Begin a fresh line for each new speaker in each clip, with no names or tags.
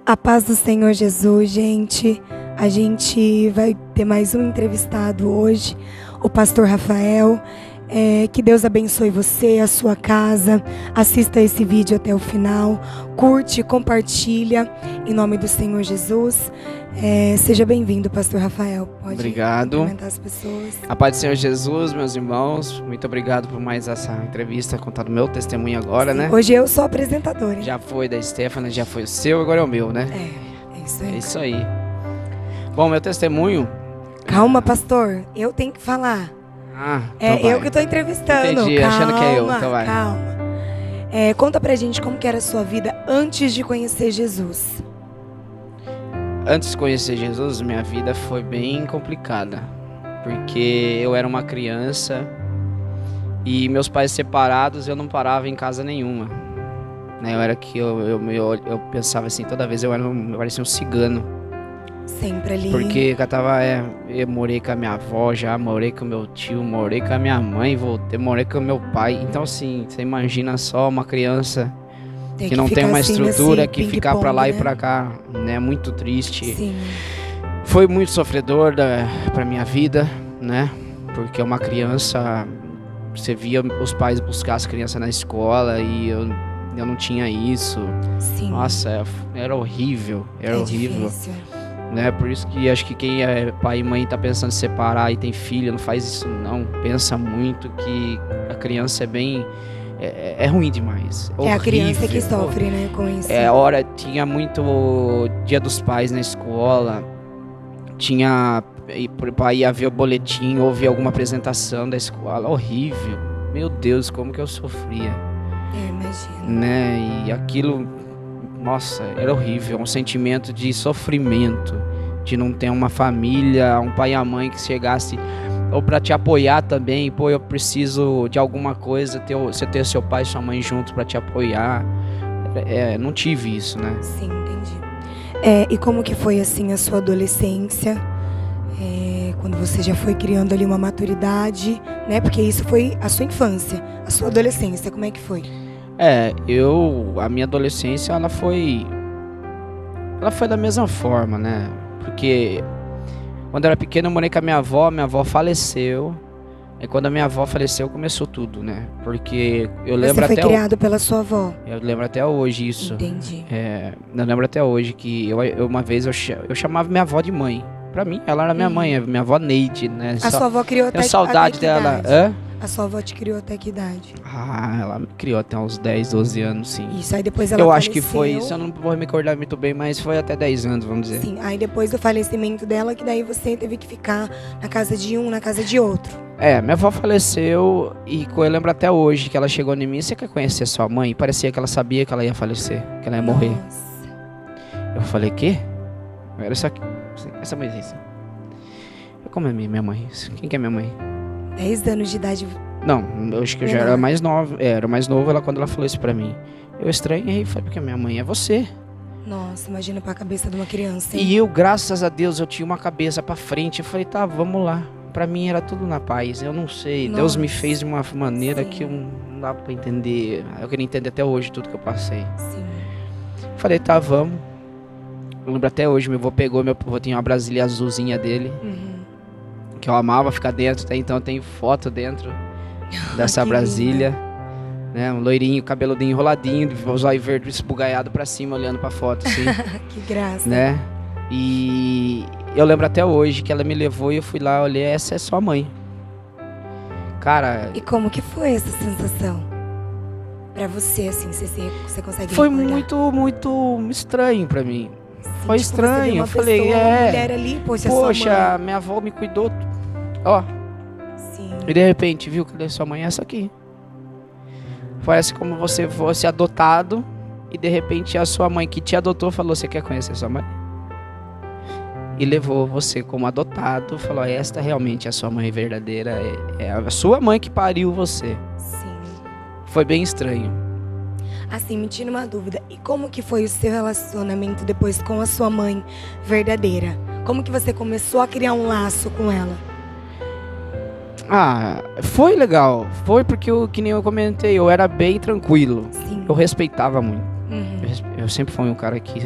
A paz do Senhor Jesus, gente. A gente vai ter mais um entrevistado hoje, o pastor Rafael. Que Deus abençoe você, a sua casa. Assista esse vídeo até o final. Curte, compartilha, em nome do Senhor Jesus. Seja bem-vindo, pastor Rafael. Pode cumprimentar as pessoas.
A paz do Senhor Jesus, meus irmãos. Muito obrigado por mais essa entrevista, contando meu testemunho agora, né?
Hoje eu sou apresentadora.
Já foi da Stefana, já foi o seu, agora é o meu, né?
É isso aí.
É isso aí. Bom, meu testemunho...
Calma, pastor. Eu tenho que falar.
Então
eu que estou entrevistando.
Entendi, achando que é eu. Então vai.
Calma. Conta pra gente como que era a sua vida antes de conhecer Jesus.
Antes de conhecer Jesus, minha vida foi bem complicada. Porque eu era uma criança e meus pais separados, eu não parava em casa nenhuma. Eu pensava assim, toda vez eu parecia um cigano.
Sempre ali.
Porque eu morei com a minha avó já, morei com meu tio, morei com a minha mãe, morei com o meu pai. Então assim, você imagina só uma criança que não tem uma estrutura, que ficar pra lá e pra cá, né? Muito triste.
Sim.
Foi muito sofredor pra minha vida, né? Porque uma criança, você via os pais buscar as crianças na escola e eu não tinha isso.
Sim.
Nossa, era horrível, horrível.
Difícil.
Né? Por isso que acho que quem é pai e mãe tá pensando em separar e tem filho, não faz isso não. Pensa muito que a criança é ruim demais.
É a criança que sofre, né, com isso.
Tinha muito Dia dos Pais na escola. Tinha para ir ver o boletim, ouvir alguma apresentação da escola. Horrível. Meu Deus, como que eu sofria.
Imagino.
Né? E aquilo, nossa, era horrível. Um sentimento de sofrimento, de não ter uma família, um pai e a mãe que chegasse ou para te apoiar também. Pô, eu preciso de alguma coisa, você ter seu pai e sua mãe juntos para te apoiar. Não tive isso, né?
Sim, entendi. E como que foi assim a sua adolescência? Quando você já foi criando ali uma maturidade, né? Porque isso foi a sua infância, a sua adolescência, como é que foi?
A minha adolescência, ela foi da mesma forma, né? Porque quando eu era pequeno eu morei com a minha avó faleceu. E quando a minha avó faleceu, começou tudo, né? Porque eu lembro
Você foi criado pela sua avó?
Eu lembro até hoje isso.
Entendi.
Eu lembro até hoje que uma vez eu chamava minha avó de mãe. Pra mim, ela era minha mãe, minha avó Neide, né?
A sua avó criou até que idade?
Tenho saudade dela.
A sua avó te criou até que idade?
Ela me criou até uns 10, 12 anos, sim.
Isso, aí depois ela
faleceu.
acho
que foi isso, eu não vou me recordar muito bem, mas foi até 10 anos, vamos dizer.
Sim, aí depois do falecimento dela, que daí você teve que ficar na casa de um, na casa de outro.
Minha avó faleceu e eu lembro até hoje que ela chegou em mim, você quer conhecer sua mãe? Parecia que ela sabia que ela ia falecer, que ela ia morrer. Eu falei, quê? Era essa mãezinha. Como é minha mãe? Quem que é minha mãe?
10 anos de idade.
Não, eu acho que eu já era mais novo. Era mais novo quando ela falou isso pra mim. Eu estranhei e falei, porque minha mãe é você.
Nossa, imagina pra cabeça de uma criança, hein?
E eu, graças a Deus, eu tinha uma cabeça pra frente. Eu falei, tá, vamos lá. Pra mim era tudo na paz, eu não sei.
Nossa.
Deus me fez de uma maneira
Sim.
que não dá pra entender. Eu queria entender até hoje tudo que eu passei.
Sim.
Falei, tá, vamos. Eu lembro até hoje, meu avô pegou, meu avô tinha uma Brasília azulzinha dele.
Uhum.
Que eu amava ficar dentro, até então eu tenho foto dentro dessa Brasília, né? Um loirinho, cabeludinho enroladinho, os olhos verdes esbugalhados pra cima, olhando pra foto, assim.
Que graça.
Né? E eu lembro até hoje que ela me levou e eu fui lá, olhei, essa é sua mãe. Cara...
E como que foi essa sensação? Pra você, assim, você consegue
Foi
recordar?
muito, muito estranho pra mim.
Sim,
Foi
tipo,
estranho, eu falei,
uma mulher ali, poxa, sua mãe.
minha avó me cuidou, ó.
Sim.
E de repente, viu, cadê sua mãe? Essa aqui. Parece como você fosse adotado e de repente a sua mãe que te adotou falou, você quer conhecer sua mãe? E levou você como adotado, falou, esta realmente é a sua mãe verdadeira, é a sua mãe que pariu você.
Sim.
Foi bem estranho.
Assim, me tira uma dúvida. E como que foi o seu relacionamento depois com a sua mãe verdadeira? Como que você começou a criar um laço com ela?
Foi legal. Foi porque, que nem eu comentei, eu era bem tranquilo.
Sim.
Eu respeitava muito.
Uhum.
Eu sempre fui um cara que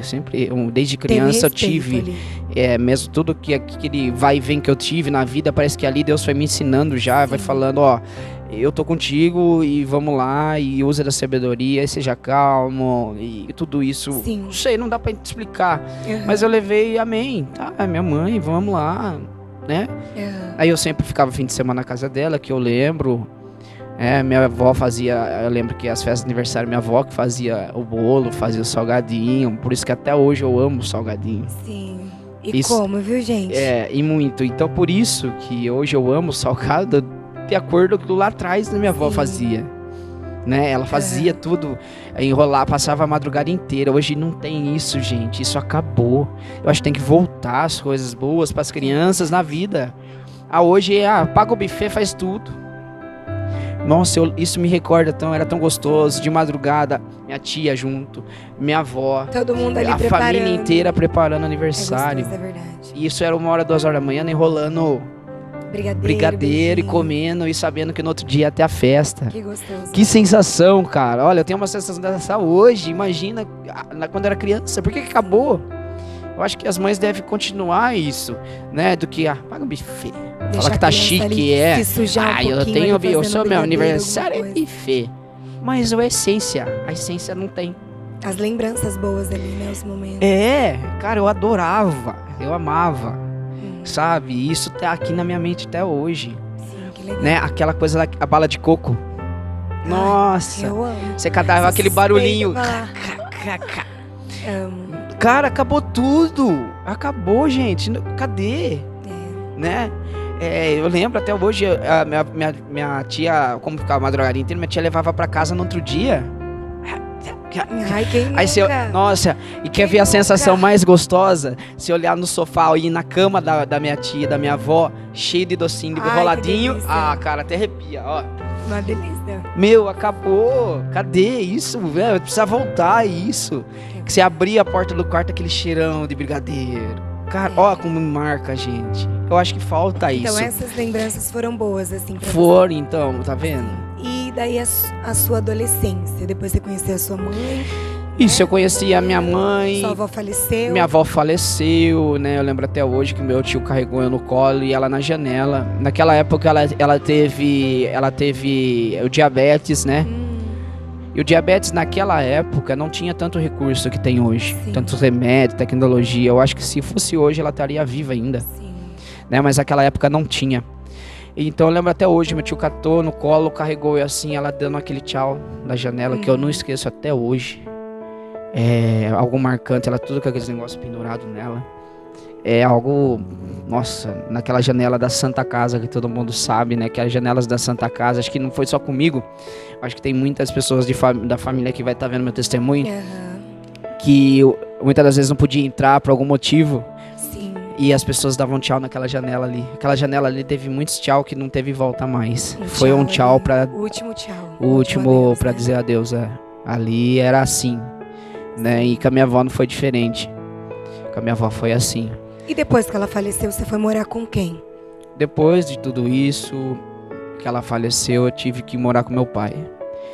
desde criança eu tive, mesmo tudo que aquele vai e vem que eu tive na vida, parece que ali Deus foi me ensinando já, vai falando, ó, eu tô contigo e vamos lá, e usa da sabedoria, e seja calmo, e tudo isso. Sim. Não sei, não dá pra explicar, mas eu levei, amém, tá, minha mãe, vamos lá, né? Aí eu sempre ficava fim de semana na casa dela, que eu lembro. Minha avó fazia, eu lembro que as festas de aniversário, minha avó que fazia o bolo, fazia o salgadinho, por isso que até hoje eu amo salgadinho.
Sim, e isso, como, viu, gente?
E muito, então por isso que hoje eu amo salgado, de acordo com o que lá atrás minha avó fazia, né? Ela fazia tudo, enrolar, passava a madrugada inteira. Hoje não tem isso, gente, isso acabou. Eu acho que tem que voltar as coisas boas para as crianças na vida. Hoje paga o buffet, faz tudo. Nossa, isso me recorda era tão gostoso, de madrugada, minha tia junto, minha avó,
todo mundo ali
a família inteira preparando aniversário.
É verdade.
E isso era 1h, 2h da manhã, enrolando brigadeiro e comendo e sabendo que no outro dia ia ter a festa.
Que gostoso.
Que sensação, cara. Olha, eu tenho uma sensação dessa hoje, imagina quando eu era criança, por que acabou? Eu acho que as mães devem continuar isso, né, do que paga o buffet. Fala que tá chique, eu sou meu aniversário é buffet. Mas a essência não tem.
As lembranças boas ali, né, os momentos.
Cara, eu adorava, eu amava, sabe? E isso tá aqui na minha mente até hoje.
Sim, que legal.
Né, aquela coisa a bala de coco. Nossa,
eu amo.
Você cantava aquele barulhinho. Cara, acabou tudo. Acabou, gente. Cadê? Né? Eu lembro até hoje, minha tia, como ficava a madrugada inteira, minha tia levava pra casa no outro dia.
Ai, quem nunca?
Aí nossa, e quer ver a sensação mais gostosa? Se olhar no sofá ou ir na cama da minha tia, da minha avó, cheio de docinho, enroladinho. Cara, até arrepia, ó.
Uma delícia.
Meu, acabou. Cadê isso, velho? Precisa voltar isso. Que você abria a porta do quarto, aquele cheirão de brigadeiro. Cara, ó como marca, gente. Eu acho que falta isso.
Então essas lembranças foram boas, assim, pra
você. Então, tá vendo?
E daí a sua adolescência, depois você conheceu a sua mãe?
Isso, eu conheci a minha mãe.
Sua avó faleceu?
Minha avó faleceu, né? Eu lembro até hoje que meu tio carregou eu no colo e ela na janela. Naquela época ela teve o diabetes, né? E o diabetes naquela época não tinha tanto recurso que tem hoje. Sim. Tanto remédio, tecnologia. Eu acho que se fosse hoje ela estaria viva ainda.
Sim.
Né? Mas naquela época não tinha. Então eu lembro até hoje, meu tio catou no colo, carregou eu assim, ela dando aquele tchau na janela, que eu não esqueço até hoje. Algo marcante, ela tudo com aqueles negócios pendurados nela. Algo, nossa, naquela janela da Santa Casa, que todo mundo sabe, né? Que as janelas da Santa Casa, acho que não foi só comigo. Acho que tem muitas pessoas da família que vai estar vendo meu testemunho. Que muitas das vezes não podia entrar por algum motivo.
Sim.
E as pessoas davam tchau naquela janela ali. Aquela janela ali teve muitos tchau que não teve volta mais. Foi um tchau pra...
O último tchau.
O último pra dizer adeus, Ali era assim, né? E com a minha avó não foi diferente. Com a minha avó foi assim.
E depois que ela faleceu, você foi morar com quem?
Depois de tudo isso, que ela faleceu, eu tive que morar com meu pai.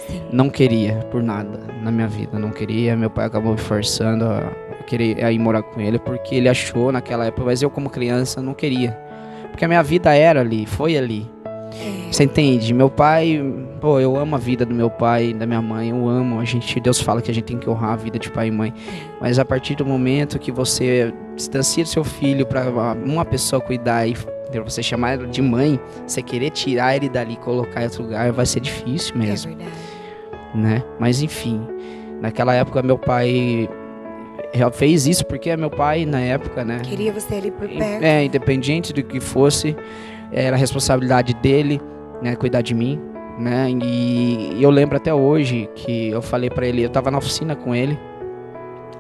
Sim.
Não queria, por nada, na minha vida. Não queria, meu pai acabou me forçando a querer ir morar com ele, porque ele achou naquela época, mas eu como criança não queria. Porque a minha vida era ali, foi ali. Você entende? Meu pai, eu amo a vida do meu pai e da minha mãe, eu amo. Deus fala que a gente tem que honrar a vida de pai e mãe. Mas a partir do momento que você distancia seu filho para uma pessoa cuidar e você chamar ele de mãe, você querer tirar ele dali e colocar em outro lugar, vai ser difícil mesmo.
É verdade.
Né? Mas enfim, naquela época meu pai fez isso porque meu pai na época, né?
Queria você ali por perto.
Independente do que fosse, era a responsabilidade dele, né, cuidar de mim, né? E eu lembro até hoje que eu falei pra ele, eu tava na oficina com ele,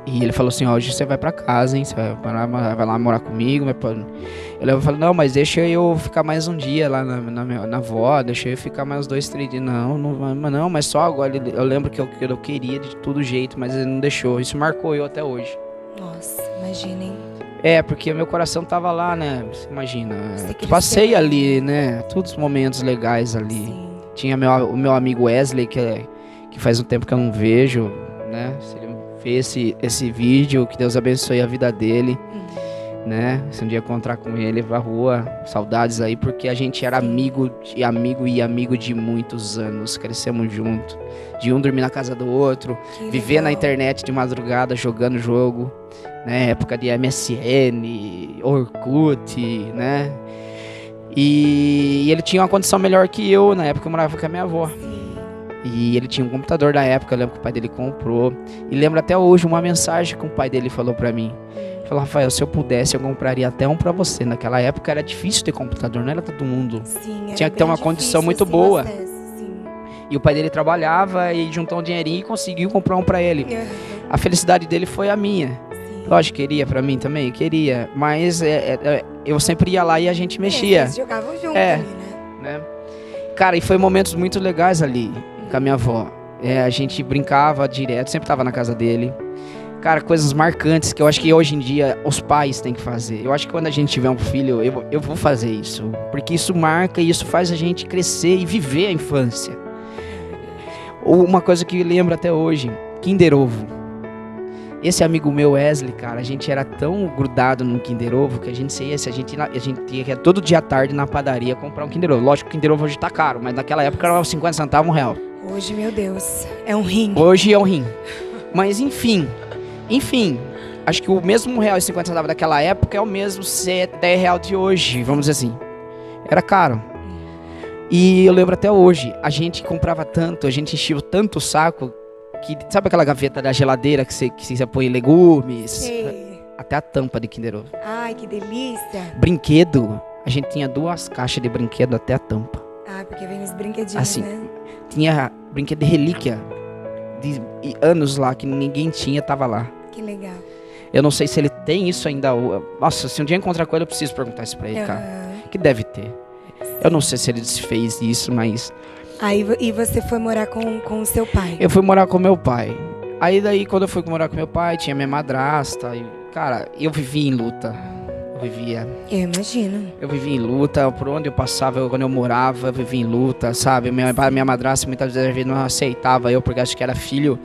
e ele falou assim, hoje você vai pra casa, hein? Você vai lá morar comigo. Eu falei, não, mas deixa eu ficar mais um dia lá na avó, deixa eu ficar mais 2, 3 dias. Não, mas só agora. Eu lembro que eu queria de todo jeito, mas ele não deixou. Isso marcou eu até hoje.
Nossa, imaginem.
Porque meu coração tava lá, né? Você imagina. Passei ali, né? Todos os momentos legais ali.
Sim.
Tinha o meu amigo Wesley, que faz um tempo que eu não vejo, né? fez esse vídeo, que Deus abençoe a vida dele, né? Se um dia encontrar com ele pra rua, saudades aí, porque a gente era amigo de muitos anos, crescemos junto, de um dormir na casa do outro, viver na internet de madrugada jogando jogo, né? Época de MSN, Orkut, né? E ele tinha uma condição melhor que eu, na época eu morava com a minha avó. E ele tinha um computador na época, eu lembro que o pai dele comprou. E lembro até hoje uma mensagem que o pai dele falou pra mim. Ele falou: Rafael, se eu pudesse, eu compraria até um pra você. Naquela época era difícil ter computador, não era todo mundo.
Sim,
tinha que ter uma condição muito
assim,
boa.
Acesso,
e o pai dele trabalhava e juntou um dinheirinho e conseguiu comprar um pra ele. A felicidade dele foi a minha. Lógico, queria pra mim também, queria. Mas eu sempre ia lá e a gente mexia.
Vocês jogavam junto ali,
né? Cara, e foi momentos muito legais ali com a minha avó. A gente brincava direto, sempre tava na casa dele. Cara, coisas marcantes que eu acho que hoje em dia os pais têm que fazer. Eu acho que quando a gente tiver um filho, eu vou fazer isso. Porque isso marca e isso faz a gente crescer e viver a infância. Uma coisa que eu lembro até hoje, Kinder Ovo. Esse amigo meu, Wesley, cara, a gente era tão grudado no Kinder Ovo que a gente ia todo dia à tarde na padaria comprar um Kinder Ovo. Lógico que o Kinder Ovo hoje tá caro, mas naquela época era 50 centavos, R$1.
Hoje, meu Deus, é um rim.
Hoje é um rim. Mas enfim, acho que o mesmo R$1,50 daquela época é o mesmo R$10 de hoje, vamos dizer assim. Era caro. E eu lembro até hoje, a gente comprava tanto, a gente enchia tanto o saco, que sabe aquela gaveta da geladeira que você põe legumes?
Sei.
Até a tampa de Kinder Ovo.
Ai, que delícia.
Brinquedo, a gente tinha 2 caixas de brinquedo até a tampa.
Ah, porque vem os brinquedinhos,
assim,
né?
Tinha brinquedo de relíquia, de anos lá, que ninguém tinha, tava lá.
Que legal.
Eu não sei se ele tem isso ainda. Nossa, se um dia encontrar com ele, eu preciso perguntar isso pra ele, cara. Que deve ter. Eu não sei se ele fez isso, mas...
E você foi morar com o seu pai?
Eu fui morar com meu pai. Aí daí, quando eu fui morar com meu pai, tinha minha madrasta. E, cara, eu vivia em luta.
Eu imagino.
Eu vivia em luta. Por onde eu passava, quando eu morava, eu vivia em luta, sabe? Minha madrasta muitas vezes não aceitava eu, porque acho que era filho,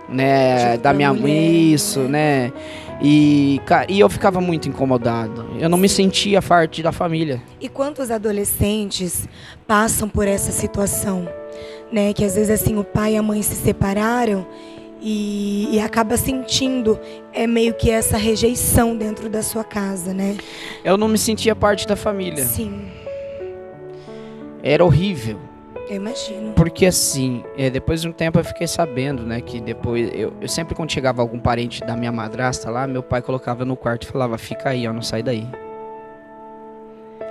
né, da minha mãe, isso, né? E, cara, eu ficava muito incomodado. Eu não me sentia parte da família.
E quantos adolescentes passam por essa situação, né? Que às vezes assim o pai e a mãe se separaram e acaba sentindo meio que essa rejeição dentro da sua casa, né?
Eu não me sentia parte da família.
Sim.
Era horrível.
Eu imagino.
Porque assim, depois de um tempo eu fiquei sabendo, né, que depois, eu sempre quando chegava algum parente da minha madrasta lá, meu pai colocava no quarto e falava: fica aí, ó, não sai daí.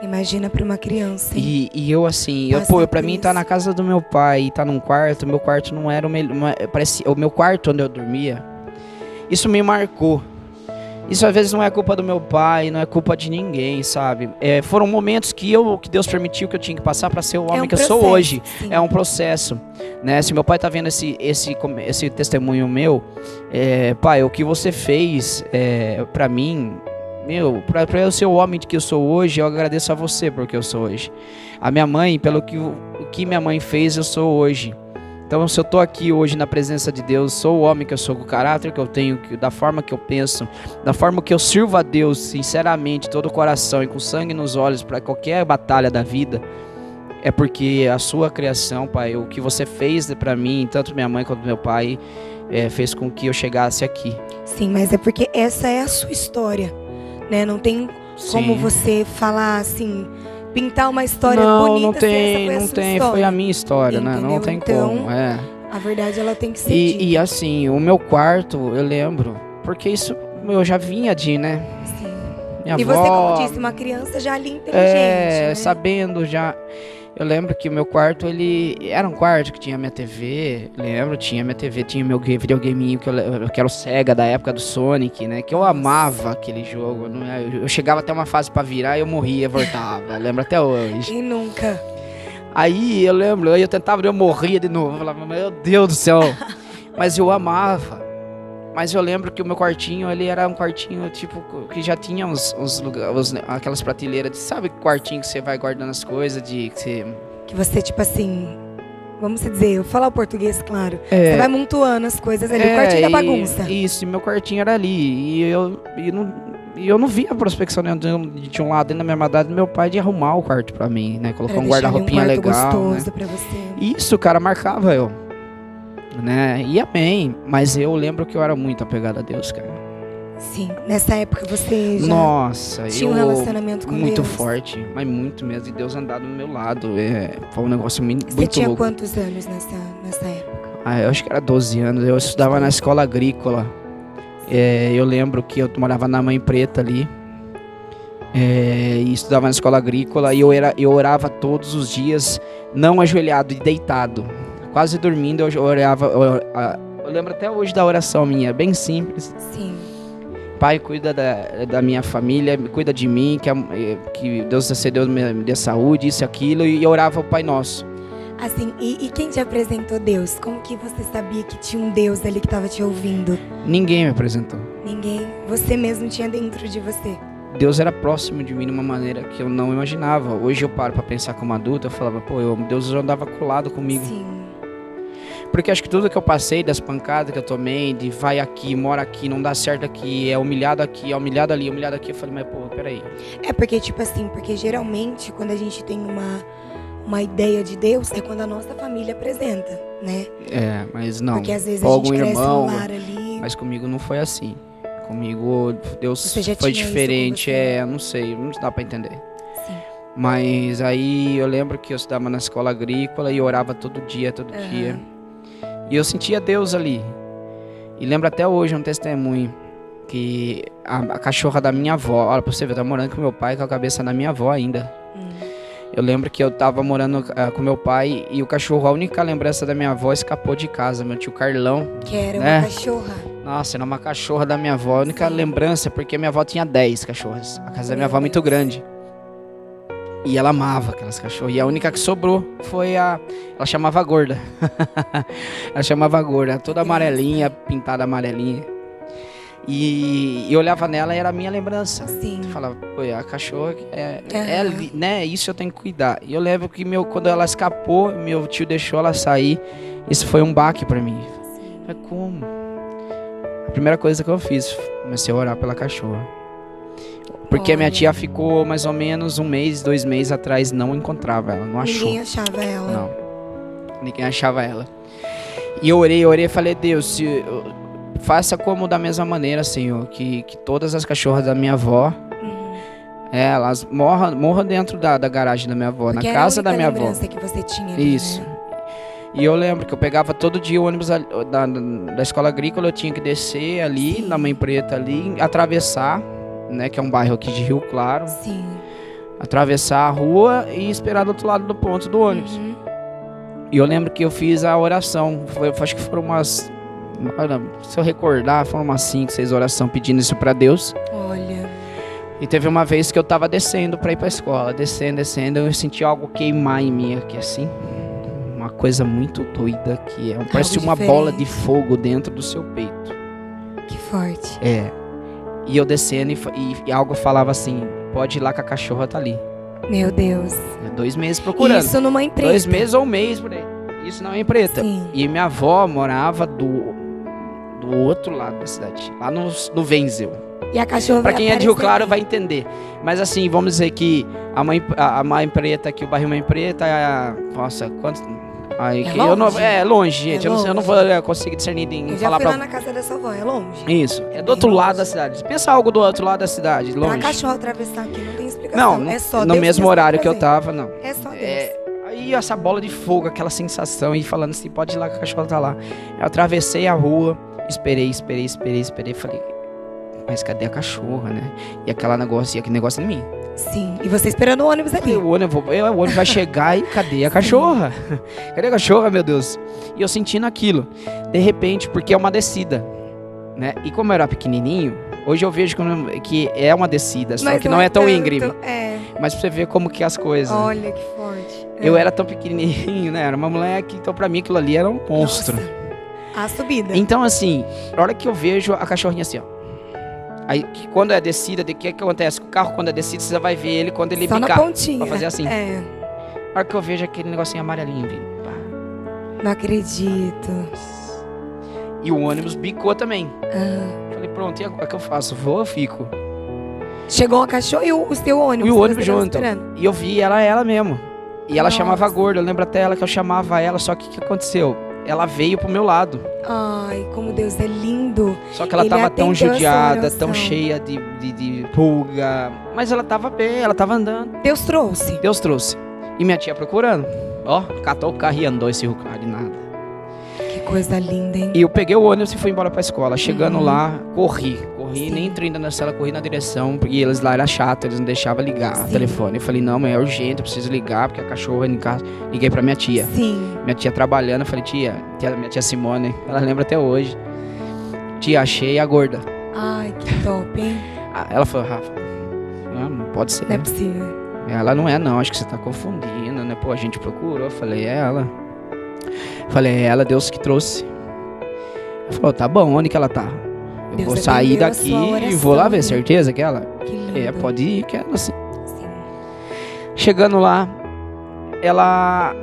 Imagina pra uma criança.
E eu assim, pra mim tá na casa do meu pai e tá num quarto, meu quarto não era o melhor, o meu quarto onde eu dormia, isso me marcou. Isso às vezes não é culpa do meu pai, não é culpa de ninguém, sabe? Foram momentos que Deus permitiu que eu tinha que passar para ser o homem que eu sou hoje. Sim. É um processo, né? Se meu pai tá vendo esse testemunho meu, pai, o que você fez para mim, meu, para eu ser o homem que eu sou hoje, eu agradeço a você porque eu sou hoje. A minha mãe, pelo que minha mãe fez, eu sou hoje. Então, se eu estou aqui hoje na presença de Deus, sou o homem que eu sou, com o caráter que eu tenho, da forma que eu penso, da forma que eu sirvo a Deus, sinceramente, todo o coração e com sangue nos olhos para qualquer batalha da vida, é porque a sua criação, pai, o que você fez para mim, tanto minha mãe quanto meu pai, fez com que eu chegasse aqui. Sim,
mas é porque essa é a sua história, né? Não tem como você falar assim... pintar uma história bonita.
Não tem, foi a minha história, entendeu? Né? Não tem então, como,
a verdade ela tem que ser
e assim, o meu quarto, eu lembro, porque isso eu já vinha né?
Sim.
Minha
e
avó,
você, como disse, uma criança já ali inteligente, né?
Sabendo já. Eu lembro que o meu quarto, ele era um quarto que tinha minha TV, lembro, tinha minha TV, tinha meu videogameinho, que era o Sega da época do Sonic, né? Que eu amava aquele jogo. Eu chegava até uma fase pra virar e eu morria, voltava. Lembro até hoje.
E nunca.
Aí eu lembro, eu tentava, eu morria de novo. Eu falava, meu Deus do céu. Mas eu amava. Mas eu lembro que o meu quartinho, ele era um quartinho, tipo, que já tinha aquelas prateleiras, sabe quartinho que você vai guardando as coisas, que você,
tipo assim, vamos dizer, eu falar o português, claro.
É.
Você vai montuando as coisas ali, o quartinho da bagunça.
Isso, meu quartinho era ali. E eu não via a prospecção de um lado dentro da minha mandada do meu pai de arrumar o quarto pra mim, né? Colocar
Pra
um
deixar ali
guarda-roupinha legal,
gostoso
né?
pra você.
Isso, cara, marcava eu, né? E amém. Mas eu lembro que eu era muito apegado a Deus, cara.
Sim, nessa época você já
Nossa,
tinha um relacionamento com
muito
Deus?
forte, mas muito mesmo. E Deus andado do meu lado. Foi um negócio muito
Você tinha
louco.
quantos anos nessa época?
Eu acho que era 12 anos. Eu estudava na escola agrícola. Eu lembro que eu morava na Mãe Preta ali. E estudava na escola agrícola. E eu orava todos os dias, não ajoelhado e deitado. Quase dormindo, eu orava. Eu lembro até hoje da oração minha, bem simples.
Sim.
Pai, cuida da minha família, cuida de mim, que Deus me dê saúde, isso e aquilo. E eu orava o Pai Nosso.
Assim, e quem te apresentou Deus? Como que você sabia que tinha um Deus ali que estava te ouvindo?
Ninguém me apresentou.
Ninguém? Você mesmo tinha dentro de você?
Deus era próximo de mim de uma maneira que eu não imaginava. Hoje eu paro pra pensar como adulto, eu falava, Deus já andava colado comigo.
Sim.
Porque acho que tudo que eu passei, das pancadas que eu tomei, de vai aqui, mora aqui, não dá certo aqui, é humilhado aqui, é humilhado ali, humilhado aqui, eu falei, mas peraí.
É porque, tipo assim, porque geralmente quando a gente tem uma ideia de Deus, é quando a nossa família apresenta, né?
Mas não.
Porque às vezes
Ou
a gente
algum
cresce
irmão,
no lar ali.
mas comigo não foi assim. Comigo, Deus
Você já
foi
tinha isso
diferente,
com você?
não sei, não dá pra entender.
Sim.
Mas aí eu lembro que eu estudava na escola agrícola e orava todo dia. E eu sentia Deus ali. E lembro até hoje um testemunho que a cachorra da minha avó, olha pra você ver, eu tava morando com meu pai com a cabeça da minha avó ainda. Eu lembro que eu tava morando com meu pai e o cachorro, a única lembrança da minha avó, escapou de casa, meu tio Carlão.
Que era
né?
uma cachorra.
Nossa, era uma cachorra da minha avó, a única lembrança, porque minha avó tinha 10 cachorras. A casa da minha avó é muito grande. E ela amava aquelas cachorras. E a única que sobrou foi ela chamava Gorda. Ela chamava Gorda, toda amarelinha, pintada amarelinha. E eu olhava nela e era a minha lembrança.
Sim.
Eu falava, a cachorra né? Isso eu tenho que cuidar. E eu lembro que quando ela escapou, meu tio deixou ela sair. Isso foi um baque pra mim. Mas como? A primeira coisa que eu fiz, comecei a orar pela cachorra. Porque minha tia ficou mais ou menos 1 mês, 2 meses atrás, não encontrava ela, não achou.
Ninguém achava ela.
Não, ninguém achava ela. E eu orei e falei, Deus, faça como da mesma maneira, Senhor, que todas as cachorras da minha avó, elas morram dentro da garagem da minha avó,
porque
na casa da minha avó.
Que você tinha ali,
Isso.
Né?
E eu lembro que eu pegava todo dia o ônibus da escola agrícola, eu tinha que descer ali, na Mãe Preta ali, atravessar, né, que é um bairro aqui de Rio Claro.
Sim.
Atravessar a rua e esperar do outro lado do ponto do ônibus. E eu lembro que eu fiz a oração. Acho que foram umas... Se eu recordar, foram umas 5, 6 orações pedindo isso pra Deus.
Olha.
E teve uma vez que eu tava descendo pra ir pra escola. Descendo, eu senti algo queimar em mim aqui assim. Uma coisa muito doida que parece uma bola de fogo dentro do seu peito.
Que forte.
E eu descendo e algo falava assim, pode ir lá que a cachorra tá ali.
Meu Deus.
2 meses procurando.
Isso numa empresa.
2 meses ou 1 mês por aí. Isso não é empresa.
Sim.
E minha avó morava do outro lado da cidade, lá no Wenzel.
E a cachorra
Pra quem é de Rio Claro vai entender. Mas assim, vamos dizer que a Mãe Preta, que o bairro Mãe Preta, nossa, quantos...
longe?
Longe, gente.
É longe.
Eu não vou conseguir discernir em
eu
falar
já fui
pra...
lá na casa da sua avó, é longe.
Isso, é do outro lado da cidade. Pensa algo do outro lado da cidade, longe.
Pra cachorro atravessar aqui não tem explicação.
Não,
é só
no
Deus
mesmo horário que eu
trazer.
tava, não.
É só Deus.
Aí essa bola de fogo, aquela sensação, e falando assim, pode ir lá que a cachorra tá lá. Eu atravessei a rua, esperei, falei, mas cadê a cachorra, né? E aquele negócio em mim.
Sim, e você esperando o ônibus ali.
O ônibus vai chegar e cadê a cachorra? Cadê a cachorra, meu Deus? E eu sentindo aquilo, de repente, porque é uma descida, né? E como eu era pequenininho, hoje eu vejo que é uma descida, só
Mas
que não é tão
tanto,
íngreme. Mas pra você ver como que é as coisas.
Olha que forte.
Eu era tão pequenininho, né? Era uma moleque, então pra mim aquilo ali era um monstro.
Nossa, a subida.
Então assim, na hora que eu vejo a cachorrinha assim, ó. Aí quando é descida, o que acontece? O carro quando é descida, você vai ver ele quando ele
só
picar.
na pontinha.
Pra fazer assim.
É.
Na hora que eu vejo aquele negocinho amarelinho vindo.
Não acredito.
E o ônibus bicou também.
Ah.
Falei, pronto, e agora o que eu faço? Vou ou fico?
Chegou uma cachorra e o seu ônibus.
E o
você
ônibus
tava
junto.
esperando.
E eu vi ela mesmo. E ela
Nossa.
chamava a gorda. Eu lembro até ela que eu chamava ela. Só que o que aconteceu? Ela veio pro meu lado.
Ai, como Deus é lindo.
Só que ela
Ele
tava tão
atendeu a sua
judiada,
oração.
tão cheia de pulga. Mas ela tava bem, ela tava andando.
Deus trouxe.
Deus trouxe. E minha tia procurando. Ó, catou o carro e andou esse carro de nada.
Que coisa linda, hein?
E eu peguei o ônibus e fui embora pra escola. Chegando lá, corri,
Sim.
nem entrei ainda na sala, corri na direção, porque eles lá eram chatos, eles não deixavam ligar o
Sim.
telefone. Eu falei, não, mas é urgente, eu preciso ligar, porque a cachorra em casa. Liguei pra minha tia.
Sim.
Minha tia trabalhando, eu falei, minha tia Simone, ela lembra até hoje. Tia, achei a gorda.
Ai, que top, hein?
Ela falou, Rafa, não pode ser.
Não é possível.
Ela não é não, acho que você tá confundindo, né? Pô, a gente procurou, eu falei, é ela. Falei, é ela, Deus que trouxe. Ela falou, tá bom, onde que ela tá? Eu
Deus
vou sair
atendeu a
daqui
sua
e
oração,
vou lá ver,
né?
certeza que ela?
Que lindo.
É, pode ir, que ela sim.
Sim.
Chegando lá, ela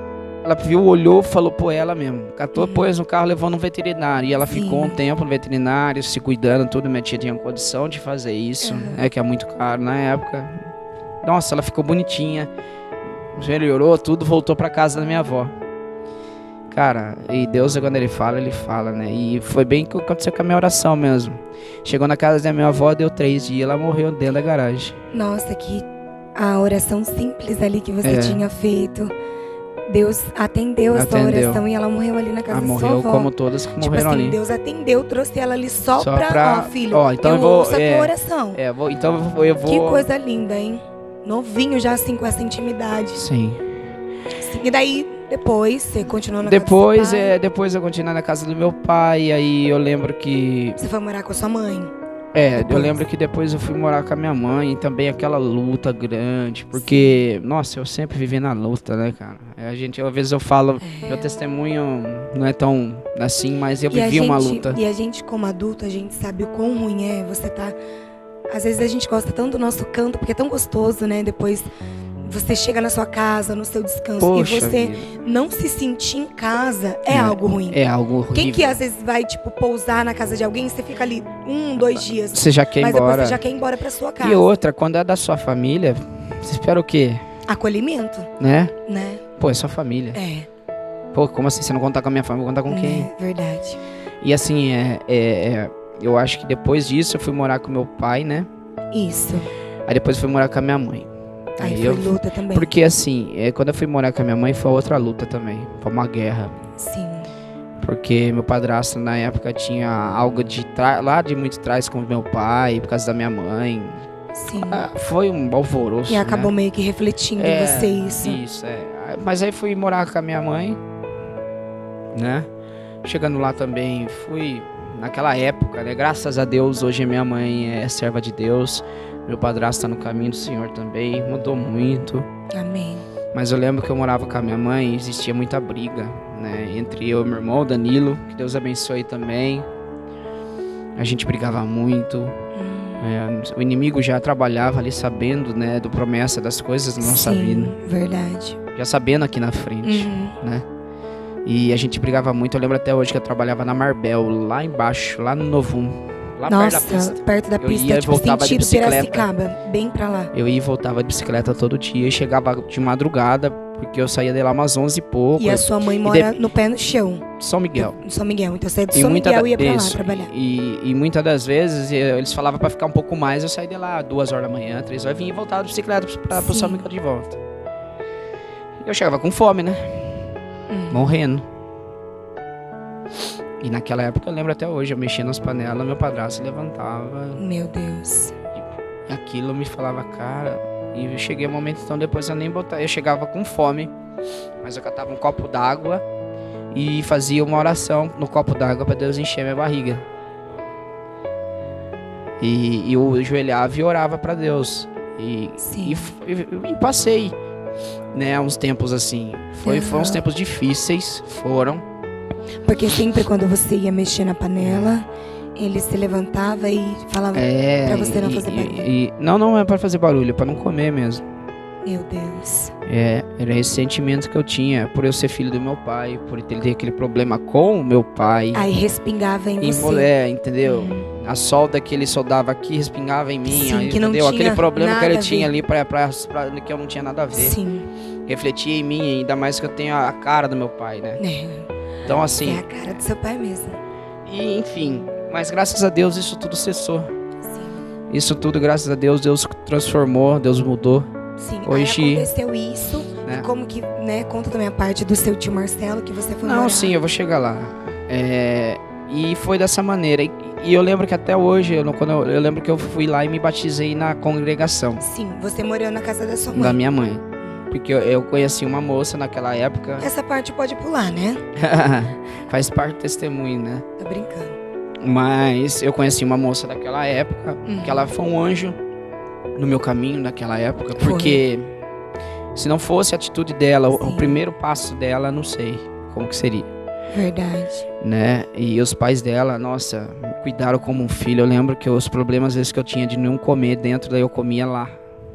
viu, olhou, falou, pô, ela mesmo. Catou, pôs no carro, levou no veterinário. E ela
Sim.
ficou um tempo no veterinário, se cuidando, tudo. Minha tia tinha condição de fazer isso, né? Que é muito caro na época. Nossa, ela ficou bonitinha. Melhorou, tudo, voltou pra casa da minha avó. Cara, e Deus, quando ele fala, né? E foi bem o que aconteceu com a minha oração mesmo. Chegou na casa da minha avó, deu 3 dias, ela morreu dentro da garagem.
Nossa, que a oração simples ali que você
É.
tinha feito. Deus atendeu a sua
Atendeu.
oração e ela morreu ali na casa
Ela
da sua
morreu
avó.
como todas que
Tipo
morreram
assim,
ali.
Deus atendeu, trouxe ela ali só
Só
pra...
pra-
Ó, filho,
Ó, então
eu
eu vou-
ouço a tua oração.
Então eu vou...
Que coisa linda, hein? Novinho já assim com essa intimidade.
Sim.
Sim, e daí, depois, você continuou na
Depois,
casa do seu pai?
depois eu continuei na casa do meu pai, aí eu lembro que...
Você foi morar com a sua mãe?
Eu
Depois.
lembro que depois eu fui morar com a minha mãe, e também aquela luta grande, porque, nossa, eu sempre vivi na luta, né, cara? Às vezes eu falo, meu testemunho não é tão assim, mas eu
E a
vivi uma
gente-
luta.
E a gente, como adulto, a gente sabe o quão ruim é você tá... Às vezes a gente gosta tanto do nosso canto, porque é tão gostoso, né? Depois você chega na sua casa, no seu descanso,
Poxa
e você
vida.
não se sentir em casa é algo ruim.
É algo horrível.
Quem que às vezes vai, tipo, pousar na casa de alguém, você fica ali 1, 2 dias,
Você já quer ir
mas
embora.
depois você já quer ir embora pra sua casa.
E outra, quando é da sua família, você espera o quê?
Acolhimento,
Né?
né?
Pô, é sua família.
É,
Pô, como assim? Você não contar com a minha família, vou contar com quem?
é verdade.
E assim, eu acho que depois disso eu fui morar com meu pai, né?
Isso.
Aí depois eu fui morar com a minha mãe.
Aí
eu-
foi luta também.
Porque assim, quando eu fui morar com a minha mãe foi outra luta também. Foi uma guerra.
Sim.
Porque meu padrasto na época tinha algo lá de muito trás com meu pai, por causa da minha mãe.
Sim.
Foi um alvoroço.
E acabou
né?
meio que refletindo em você isso.
Isso, é. Mas aí fui morar com a minha mãe, né? Chegando lá também, fui naquela época, né? Graças a Deus, hoje a minha mãe é serva de Deus. Meu padrasto está no caminho do Senhor também, mudou muito.
Amém.
Mas eu lembro que eu morava com a minha mãe e existia muita briga, né? Entre eu e meu irmão, Danilo, que Deus abençoe também. A gente brigava muito. O inimigo já trabalhava ali sabendo, né, do promessa das coisas da nossa
Sim,
vida.
verdade.
Já sabendo aqui na frente,
Uhum.
né? E a gente brigava muito. Eu lembro até hoje que eu trabalhava na Marbel, lá embaixo, lá no Novum. Lá perto da
Nossa,
pista.
perto da
Eu
pista,
ia e
tipo,
voltava de
sentido
bicicleta.
Piracicaba, bem pra lá.
Eu ia e voltava de bicicleta todo dia e chegava de madrugada, porque eu saía de lá umas 11 e pouco.
E a sua mãe mora no pé no chão,
São Miguel.
no São Miguel. Então você é do
E
São
muita
Miguel e ia pra lá
isso.
trabalhar.
E muitas das vezes eles falavam pra ficar um pouco mais, eu saía de lá 2 horas da manhã, 3 horas, vinha e voltava de bicicleta pro
Sim.
São Miguel de volta. Eu chegava com fome, né? Morrendo. E naquela época eu lembro até hoje, eu mexia nas panelas, meu padrasto levantava
Meu Deus.
e aquilo me falava, cara. E eu cheguei um momento, então depois eu nem botava, eu chegava com fome, mas eu catava um copo d'água e fazia uma oração no copo d'água para Deus encher minha barriga. E eu ajoelhava e orava para Deus.
Sim.
E passei, né, uns tempos assim. Foram uns tempos difíceis, foram.
Porque sempre quando você ia mexer na panela, ele se levantava e falava pra você não fazer barulho.
Não é para fazer barulho, é para não comer mesmo.
Meu Deus.
Era esse sentimento que eu tinha, por eu ser filho do meu pai, por ele ter aquele problema com o meu pai.
Aí respingava em você.
Entendeu? A solda que ele soldava aqui respingava em mim.
Sim,
aí,
que não
entendeu?
tinha
Aquele problema
nada
que ele
a
tinha
ver.
ali que eu não tinha nada a ver.
Sim.
Refletia em mim, ainda mais que eu tenho a cara do meu pai, né? Então
É
assim,
a cara do seu pai mesmo.
e enfim, mas graças a Deus isso tudo cessou.
Sim.
Isso tudo, graças a Deus, Deus transformou, Deus mudou.
Sim.
Hoje,
Aí aconteceu isso.
né?
E como que, né? Conta também a parte do seu tio Marcelo, que você foi
Não,
morar.
sim, eu vou chegar lá. E foi dessa maneira. E eu lembro que até hoje, eu lembro que eu fui lá e me batizei na congregação
Sim, você morou na casa da sua mãe.
da minha mãe. Porque eu conheci uma moça naquela época.
Essa parte pode pular, né?
Faz parte do testemunho, né?
Tô brincando.
Mas eu conheci uma moça daquela época, que ela foi um anjo no meu caminho naquela época. Porque se não fosse a atitude dela, o primeiro passo dela, não sei como que seria.
Verdade.
Né? E os pais dela, nossa, me cuidaram como um filho. Eu lembro que os problemas às vezes que eu tinha de não comer dentro, daí eu comia lá.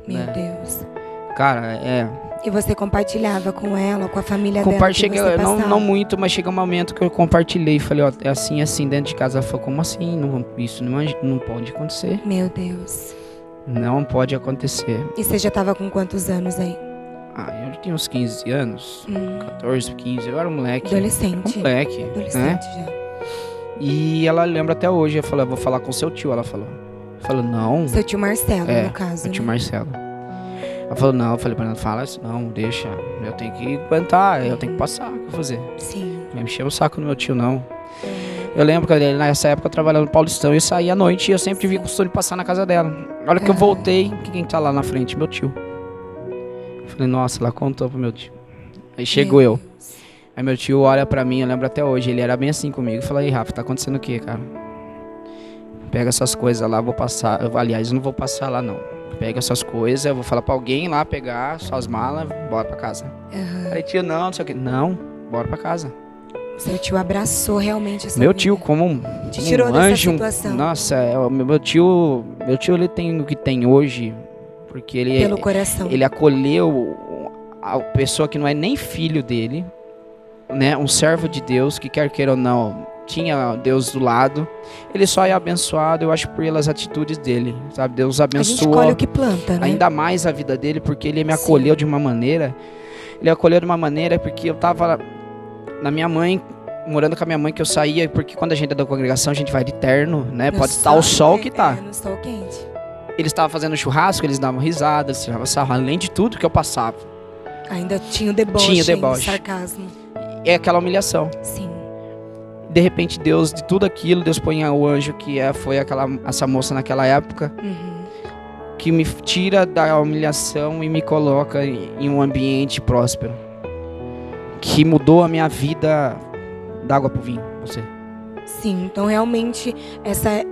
Meu
né?
Deus.
Cara,
E você compartilhava com ela, com a família dela?
Compartilhei, não muito, mas chega um momento que eu compartilhei. Falei, ó, é assim, dentro de casa. Ela falou, como assim? Isso não pode acontecer.
Meu Deus.
Não pode acontecer.
E você já tava com quantos anos aí?
Eu tinha uns 15 anos, 14, 15, eu era um moleque.
Adolescente.
Adolescente, né?
Já.
E ela lembra até hoje, eu falei, vou falar com seu tio, ela falou. Eu falei, não.
Seu tio Marcelo, no caso.
Meu tio
né?
Marcelo. Ela falou, não, eu falei pra ela, não fala isso não, deixa, eu tenho que aguentar, eu tenho que passar, o que eu vou fazer?
Sim.
Não encheu o saco do meu tio, não. Eu lembro que nessa época eu trabalhava no Paulistão, eu saía à noite e eu sempre tive o costume de passar na casa dela. Na hora que eu voltei, quem tá lá na frente? Meu tio. Eu falei, nossa, ela contou pro meu tio. Aí chegou eu. Aí meu tio olha pra mim, eu lembro até hoje, ele era bem assim comigo. Eu falei, Rafa, tá acontecendo o quê, cara? Pega essas coisas lá, vou passar. Aliás, eu não vou passar lá, não. Pega essas coisas, eu vou falar pra alguém lá pegar suas malas, bora pra casa. Aí tio, não sei o quê. Não, bora pra casa.
Seu tio abraçou realmente essa
Meu
vida.
tio, como
Te tirou
um
dessa
anjo.
situação.
Nossa, meu tio ele tem o que tem hoje, porque ele
Pelo coração.
ele acolheu a pessoa que não é nem filho dele, né? Um servo de Deus que quer queira ou não, tinha Deus do lado. Ele só é abençoado, eu acho, pelas atitudes dele, sabe? Deus
A gente
abençoou
colhe o que planta, né?
ainda mais a vida dele, porque ele me acolheu de uma maneira. Ele acolheu de uma maneira porque eu tava na minha mãe, morando com a minha mãe, que eu saía, porque quando a gente é da congregação, a gente vai de terno, né?
No
Pode estar o sol que tá.
No sol quente.
Eles estavam fazendo churrasco, eles davam risada, eles tiravam sarro, além de tudo que eu passava.
Ainda tinha o deboche.
Tinha o deboche.
Ainda, sarcasmo.
É aquela humilhação.
Sim.
De repente, Deus, de tudo aquilo, Deus põe o anjo que foi essa moça naquela época, que me tira da humilhação e me coloca em um ambiente próspero. Que mudou a minha vida da água pro vinho, você.
Sim, então realmente essa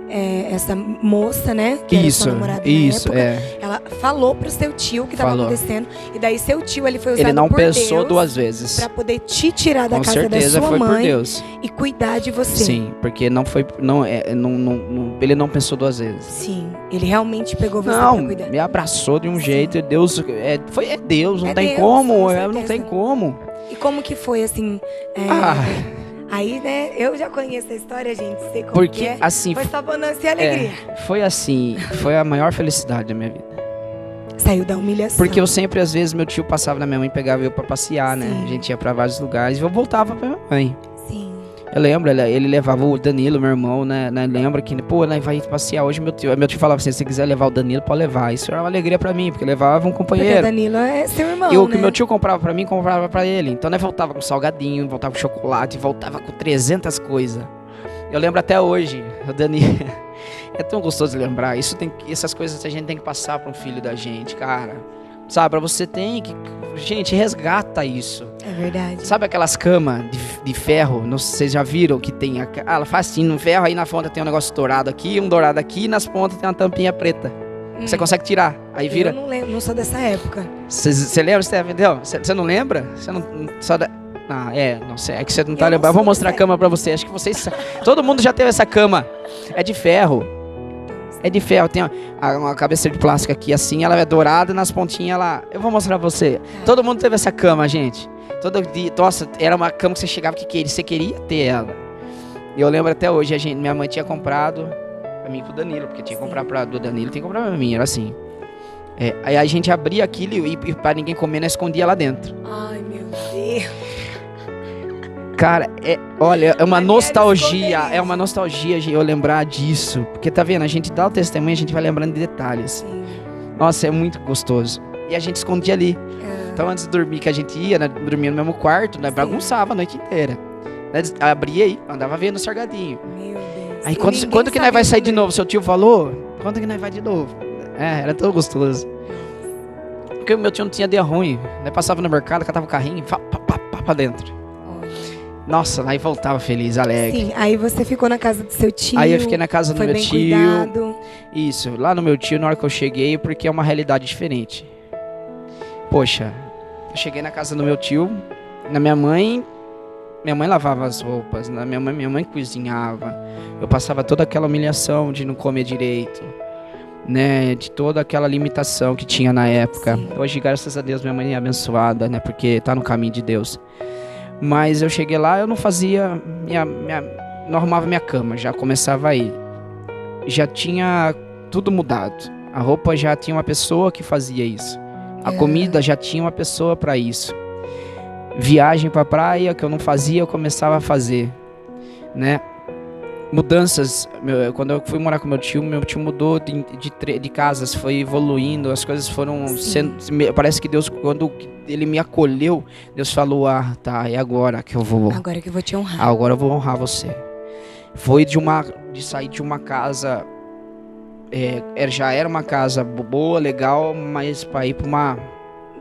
moça, né, que era sua namorada na época, ela falou pro seu tio o que estava acontecendo, e daí seu tio ele foi usado
ele não
por
pensou
Deus
duas vezes.
para poder te tirar da
Com
casa da
certeza
sua
foi
mãe
por Deus.
e cuidar de você.
Sim, porque não foi, ele não pensou duas vezes.
Sim, ele realmente pegou você para cuidar.
Me abraçou de um jeito, Deus, Deus, não tem
Deus,
como,
com
não tem como.
E como que foi assim? Aí, né, eu já conheço a história, gente, sei como
porque,
que é.
Assim,
foi só bonança e alegria.
Foi assim, foi a maior felicidade da minha vida.
Saiu da humilhação.
Porque eu sempre, às vezes, meu tio passava na minha mãe, pegava eu pra passear, né?
Sim.
A gente ia pra vários lugares e eu voltava pra minha mãe.
Sim.
Eu lembro, ele levava o Danilo, meu irmão, né? Lembra que, nós vai passear hoje, meu tio falava assim, se você quiser levar o Danilo, pode levar. Isso era uma alegria pra mim, porque levava um companheiro.
Porque o Danilo é seu irmão,
E o
né?
que meu tio comprava pra mim, comprava pra ele. Então, nós voltava com salgadinho, voltava com chocolate, voltava com 300 coisas. Eu lembro até hoje, o Danilo... É tão gostoso de lembrar. Essas coisas a gente tem que passar pra um filho da gente, cara. Sabe, você tem que... Gente, resgata isso.
É verdade.
Sabe aquelas camas de ferro? Não sei se vocês já viram que tem... Ela faz assim, no ferro, aí na ponta tem um negócio dourado aqui, um dourado aqui, e nas pontas tem uma tampinha preta. Você consegue tirar, aí vira...
Eu não lembro, não sou dessa época.
Você lembra, Steph? Você não lembra? Você não... Só da... não sei, é que você não tá lembrando. Eu vou mostrar a cama pra você, acho que vocês... Todo mundo já teve essa cama. É de ferro. É de ferro, tem uma cabeça de plástico aqui assim, ela é dourada, nas pontinhas ela... Eu vou mostrar pra você. Todo mundo teve essa cama, gente. Todo dia, nossa, era uma cama que você chegava você queria ter ela. E eu lembro até hoje, minha mãe tinha comprado pra mim e pro Danilo, porque tinha que comprar do Danilo, tem que comprar pra mim, era assim. Aí a gente abria aquilo e pra ninguém comer, nós escondia lá dentro.
Ai, meu Deus.
Cara, olha, é uma nostalgia eu lembrar disso. Porque tá vendo, a gente dá o testemunho, a gente vai lembrando de detalhes.
Sim.
Nossa, é muito gostoso. E a gente escondia ali. Então antes de dormir, que a gente ia, né, dormia no mesmo quarto, né, bagunçava a noite inteira. Né, abria aí, andava vendo o sargadinho.
Meu Deus.
Aí quando que nós vai sair de novo? Seu tio falou, quando que nós vai de novo? Era tão gostoso. Porque o meu tio não tinha dia ruim. Nós passava no mercado, catava o carrinho e pra dentro. Nossa, aí voltava feliz, alegre.
Sim, aí você ficou na casa do seu tio.
Aí eu fiquei na casa do meu tio.
Cuidado.
Isso, lá no meu tio, na hora que eu cheguei, porque é uma realidade diferente. Poxa, eu cheguei na casa do meu tio, na minha mãe lavava as roupas, minha mãe cozinhava. Eu passava toda aquela humilhação de não comer direito, né, de toda aquela limitação que tinha na época.
Sim.
Hoje, graças a Deus, minha mãe é abençoada, né, porque tá no caminho de Deus. Mas eu cheguei lá, eu não fazia, não arrumava minha cama, já começava aí. Já tinha tudo mudado. A roupa já tinha uma pessoa que fazia isso. A comida já tinha uma pessoa para isso. Viagem para praia que eu não fazia, eu começava a fazer, né? Mudanças, quando eu fui morar com meu tio mudou de casas, foi evoluindo, as coisas foram sendo, parece que Deus, quando ele me acolheu, Deus falou, tá, é agora que eu vou.
Agora que eu vou te honrar.
Agora eu vou honrar você. Foi de sair de uma casa, já era uma casa boa, legal, mas para ir para uma...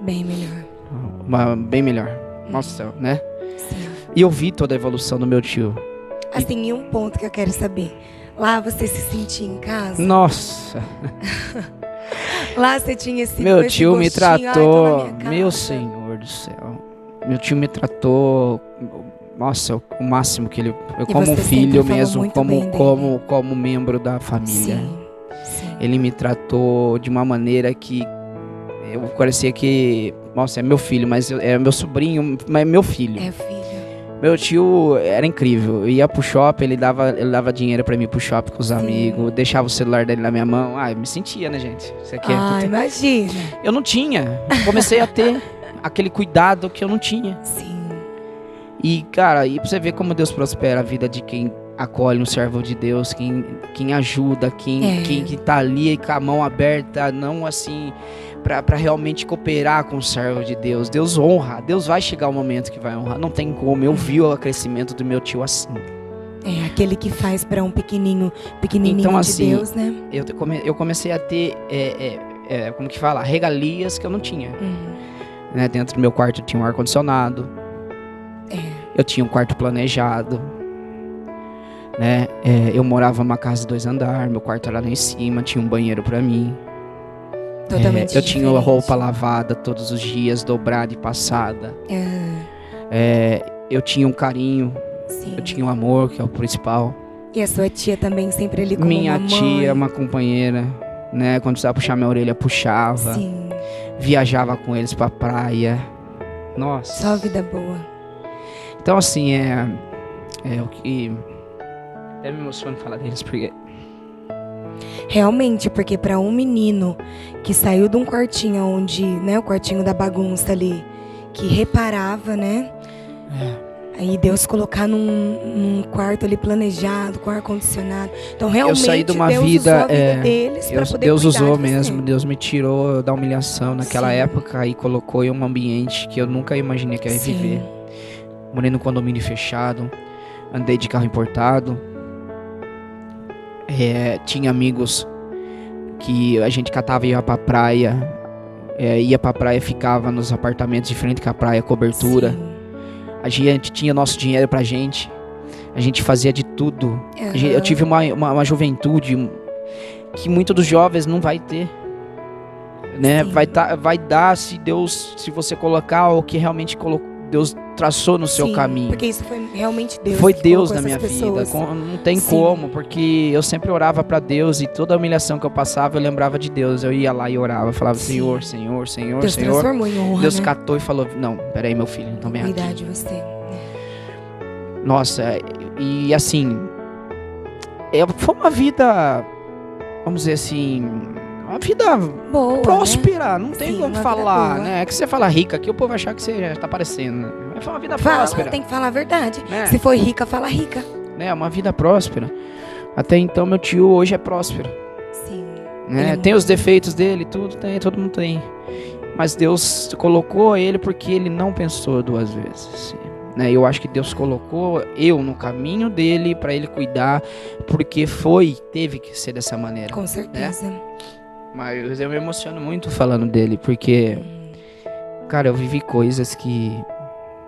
Bem melhor.
Bem melhor, nossa, né?
Sim.
E eu vi toda a evolução do meu tio.
Assim, e um ponto que eu quero saber. Lá você se sentia em casa?
Nossa.
Lá você tinha esse
meu
esse
tio
gostinho,
me tratou,
tô na minha
meu
casa.
Senhor do céu. Meu tio me tratou, nossa, o máximo que ele, como um
você
filho
sempre falou
mesmo,
muito bem dele.
como membro da família.
Sim.
Ele me tratou de uma maneira que eu parecia que, nossa, é meu filho, mas é meu sobrinho, mas é meu filho.
É filho.
Meu tio era incrível. Eu ia pro shopping, ele dava dinheiro pra mim ir pro shopping com os amigos, deixava o celular dele na minha mão. Eu me sentia, né, gente? Isso aqui
Imagina.
Eu não tinha. Comecei a ter aquele cuidado que eu não tinha.
Sim.
E, cara, e pra você ver como Deus prospera a vida de quem acolhe um servo de Deus, quem ajuda, quem tá ali com a mão aberta, não assim... Pra realmente cooperar com o servo de Deus. Deus honra. Deus vai chegar o momento que vai honrar. Não tem como. Eu vi o crescimento do meu tio assim.
Aquele que faz pra um pequenininho
então,
de
assim,
Deus, né?
Eu comecei a ter, como que fala? Regalias que eu não tinha. Né? Dentro do meu quarto tinha um ar-condicionado. Eu tinha um quarto planejado. Né? Eu morava numa casa de 2 andares. Meu quarto era lá em cima. Tinha um banheiro pra mim.
Totalmente
eu tinha
diferente.
roupa lavada todos os dias, dobrada e passada. Eu tinha um carinho,
Sim.
eu tinha um amor, que é o principal.
E a sua tia também sempre ali como
Minha
uma mãe.
tia, uma companheira, né? Quando precisava puxar minha orelha, puxava.
Sim.
Viajava com eles pra praia. Nossa.
Só vida boa.
Então, assim, é o que... Até me emociona falar deles, porque...
Realmente, porque para um menino que saiu de um quartinho onde, né, o quartinho da bagunça ali, que reparava, né? Aí Deus colocar num quarto ali planejado, com ar-condicionado. Então, realmente,
eu saí de uma
Deus
vida,
usou a vida deles para poder
Deus
cuidar
usou
de você.
mesmo, Deus me tirou da humilhação naquela
Sim.
época e colocou em um ambiente que eu nunca imaginei que eu ia
Sim.
viver. Morei no condomínio fechado, andei de carro importado. Tinha amigos que a gente catava e ia pra praia. Ia pra praia, ficava nos apartamentos de frente com a praia, cobertura.
Sim.
A gente tinha nosso dinheiro pra gente. A gente fazia de tudo. Eu tive uma juventude que muitos dos jovens não vai ter. Né?
Sim.
Vai dar se Deus, se você colocar o que realmente Deus traçou no seu
Sim,
caminho.
porque isso foi realmente Deus.
Foi
que
Deus
colocou
na minha
essas
vida.
pessoas.
Não tem
Sim.
como, porque eu sempre orava pra Deus e toda a humilhação que eu passava, eu lembrava de Deus. Eu ia lá e orava, falava,
Sim.
Senhor, Senhor, Senhor,
Deus
Senhor.
transformou em honra,
Deus
né?
catou e falou, não, peraí, meu filho, então vem
Cuidar
aqui.
de você.
Nossa, e assim, foi uma vida, vamos dizer assim, uma vida
Boa,
próspera, não tem
Sim,
como
uma
falar,
vida boa.
né? É que você fala rica aqui, o povo vai achar que você já tá parecendo, né? Mas foi uma vida
Fala,
próspera,
tem que falar a verdade.
né?
Se foi rica, fala rica.
Né? Uma vida próspera. Até então, meu tio hoje é próspero.
Sim.
Né?
Ele é
Tem
muito
os defeitos dele, tudo tem, todo mundo tem. Mas Deus colocou ele porque ele não pensou duas vezes. Né? Eu acho que Deus colocou eu no caminho dele para ele cuidar, porque teve que ser dessa maneira.
Com certeza.
Mas eu me emociono muito falando dele, porque, cara, eu vivi coisas que,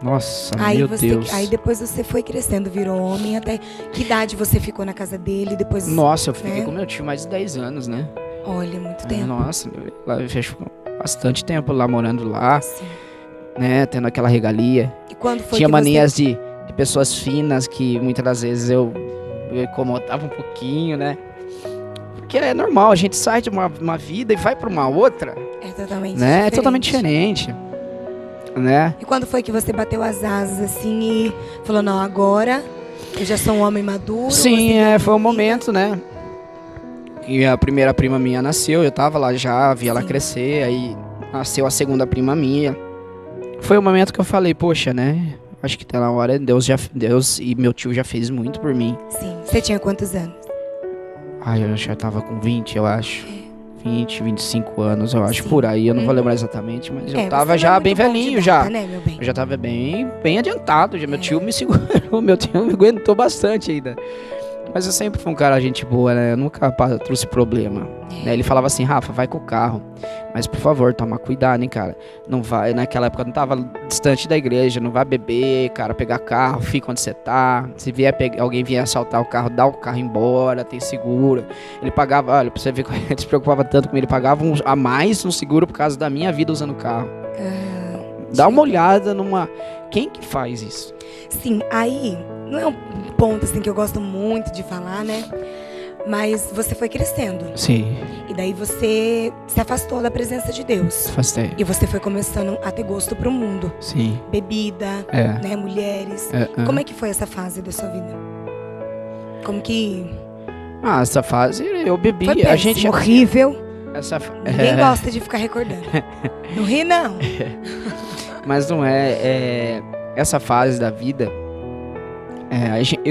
nossa, meu Deus.
Aí depois você foi crescendo, virou homem. Até que idade você ficou na casa dele? Depois,
Nossa, eu fiquei
né?
com meu tio mais de 10 anos, né?
Olha, muito tempo.
Nossa, eu fez bastante tempo lá morando lá,
Sim.
né? Tendo aquela regalia.
E quando foi
Tinha
que
manias de pessoas finas que muitas das vezes eu incomodava um pouquinho, né? Porque é normal, a gente sai de uma vida e vai pra uma outra,
você... É totalmente
né?
diferente.
É totalmente diferente, né?
E quando foi que você bateu as asas assim e falou, não, agora eu já sou um homem maduro?
Sim,
você
foi um
tem
momento, né? E a primeira prima minha nasceu, eu tava lá já, vi ela
Sim.
crescer, aí nasceu a segunda prima minha. Foi o momento que eu falei, poxa, né? Acho que tá na hora, Deus e meu tio já fez muito por mim.
Sim. Você tinha quantos anos?
Ai, eu já tava com 20, eu acho. 20, 25 anos, eu acho,
Sim.
por aí. Eu não vou lembrar exatamente, mas eu
Você
tava
não é
já
muito
bem
bom de
velhinho
data,
já.
né, meu bem?
Eu já tava bem adiantado, já. Meu tio me segurou, meu tio me aguentou bastante ainda. Mas eu sempre fui um cara gente boa, né? Eu nunca trouxe problema. Né? Ele falava assim, Rafa, vai com o carro. Mas, por favor, toma cuidado, hein, cara. Não vai, naquela época eu não tava distante da igreja, não vai beber, cara, pegar carro, fica onde você tá. Se vier alguém vier assaltar o carro, dá o carro embora, tem seguro. Ele pagava, olha, pra você ver que ele se preocupava tanto comigo, ele pagava a mais no seguro por causa da minha vida usando o carro. Dá uma olhada numa... Quem que faz isso?
Sim, aí, não é um ponto assim que eu gosto muito de falar, né? Mas você foi crescendo.
Sim,
E daí você se afastou da presença de Deus.
afastei.
E você foi começando a ter gosto pro mundo.
Sim,
Bebida,
é.
né? Mulheres.
É.
Como é que foi essa fase da sua vida? Como que...
Ah, essa fase eu bebi.
Foi péssimo,
A gente
horrível.
É.
Ninguém gosta de ficar recordando. Não ri, não.
Mas não essa fase da vida.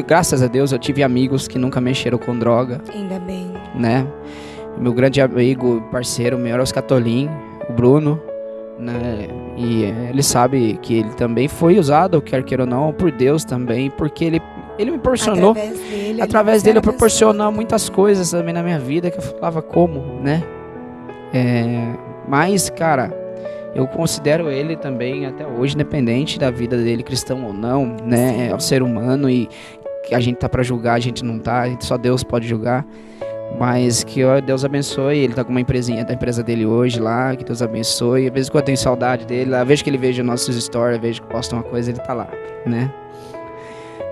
Graças a Deus eu tive amigos que nunca mexeram com droga,
Ainda bem.
né? Meu grande amigo, parceiro meu era o Scatolin, o Bruno, né? E ele sabe que ele também foi usado, quer queira ou não, por Deus também, porque ele me proporcionou. Através dele eu proporcionou muitas coisas também na minha vida que eu falava como, né? Mas, cara, eu considero ele também até hoje, independente da vida dele, cristão ou não, né? É um ser humano e que a gente tá pra julgar, a gente não tá, só Deus pode julgar. Mas que Deus abençoe, ele tá com uma empresinha da empresa dele hoje lá, que Deus abençoe. Às vezes quando eu tenho saudade dele, às vezes que ele veja nossos stories, vejo que posta uma coisa, ele tá lá, né?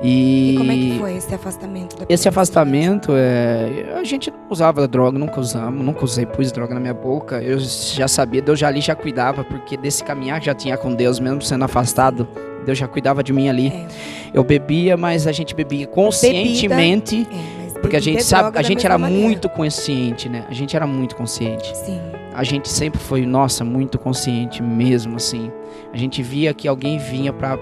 E como é que foi esse afastamento?
Esse afastamento, a gente não usava droga, nunca pus droga na minha boca. Eu já sabia, Deus já ali já cuidava, porque desse caminhar que já tinha com Deus, mesmo sendo afastado, Deus já cuidava de mim ali. Eu bebia, mas a gente bebia conscientemente, porque a gente sabe, a gente era muito consciente, né? A gente era muito consciente.
Sim.
A gente sempre foi, nossa, muito consciente mesmo, assim. A gente via que alguém vinha pra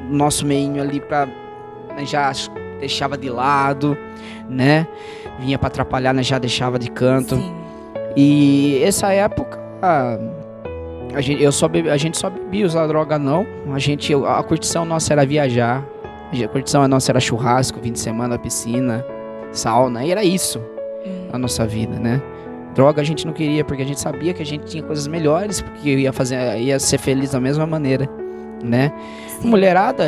nosso meio ali já deixava de lado, né? Vinha pra atrapalhar, né? Já deixava de canto.
Sim.
E essa época a gente só bebia, usar droga não. A curtição nossa era viajar. A curtição nossa era churrasco, fim de semana, piscina, sauna, e era isso a nossa vida, né? Droga a gente não queria, porque a gente sabia que a gente tinha coisas melhores, porque ia ser feliz da mesma maneira, né?
Sim.
Mulherada,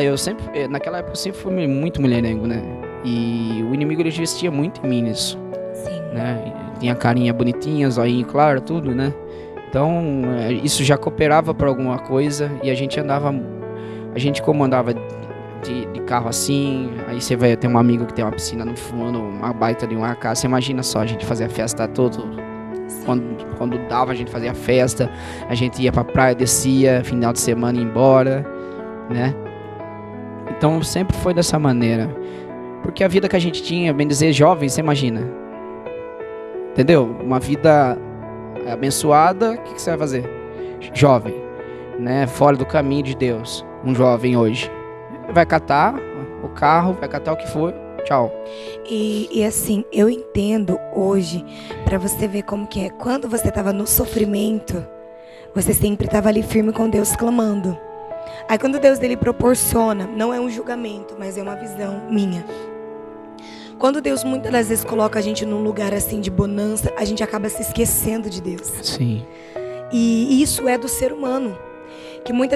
naquela época eu sempre fui muito mulherengo, né? E o inimigo ele investia muito em mim nisso,
Sim.
né? Tinha carinha bonitinha, zoinho claro, tudo, né? Então, isso já cooperava para alguma coisa e a gente como andava de carro assim, aí você vai ter um amigo que tem uma piscina no fundo, uma baita de uma casa, você imagina só, a gente fazia festa quando dava a gente fazia festa, a gente ia pra praia, descia, final de semana ia embora, né? Então sempre foi dessa maneira, porque a vida que a gente tinha, bem dizer, jovem, você imagina, entendeu? Uma vida abençoada, o que você vai fazer? Jovem, né? Fora do caminho de Deus, um jovem hoje vai catar o carro, vai catar o que for, tchau.
E assim, eu entendo hoje, pra você ver como que é, quando você tava no sofrimento, você sempre tava ali firme com Deus, clamando. Aí quando Deus dele proporciona, não é um julgamento, mas é uma visão minha. Quando Deus muitas das vezes coloca a gente num lugar assim de bonança, a gente acaba se esquecendo de Deus.
Sim.
E isso é do ser humano.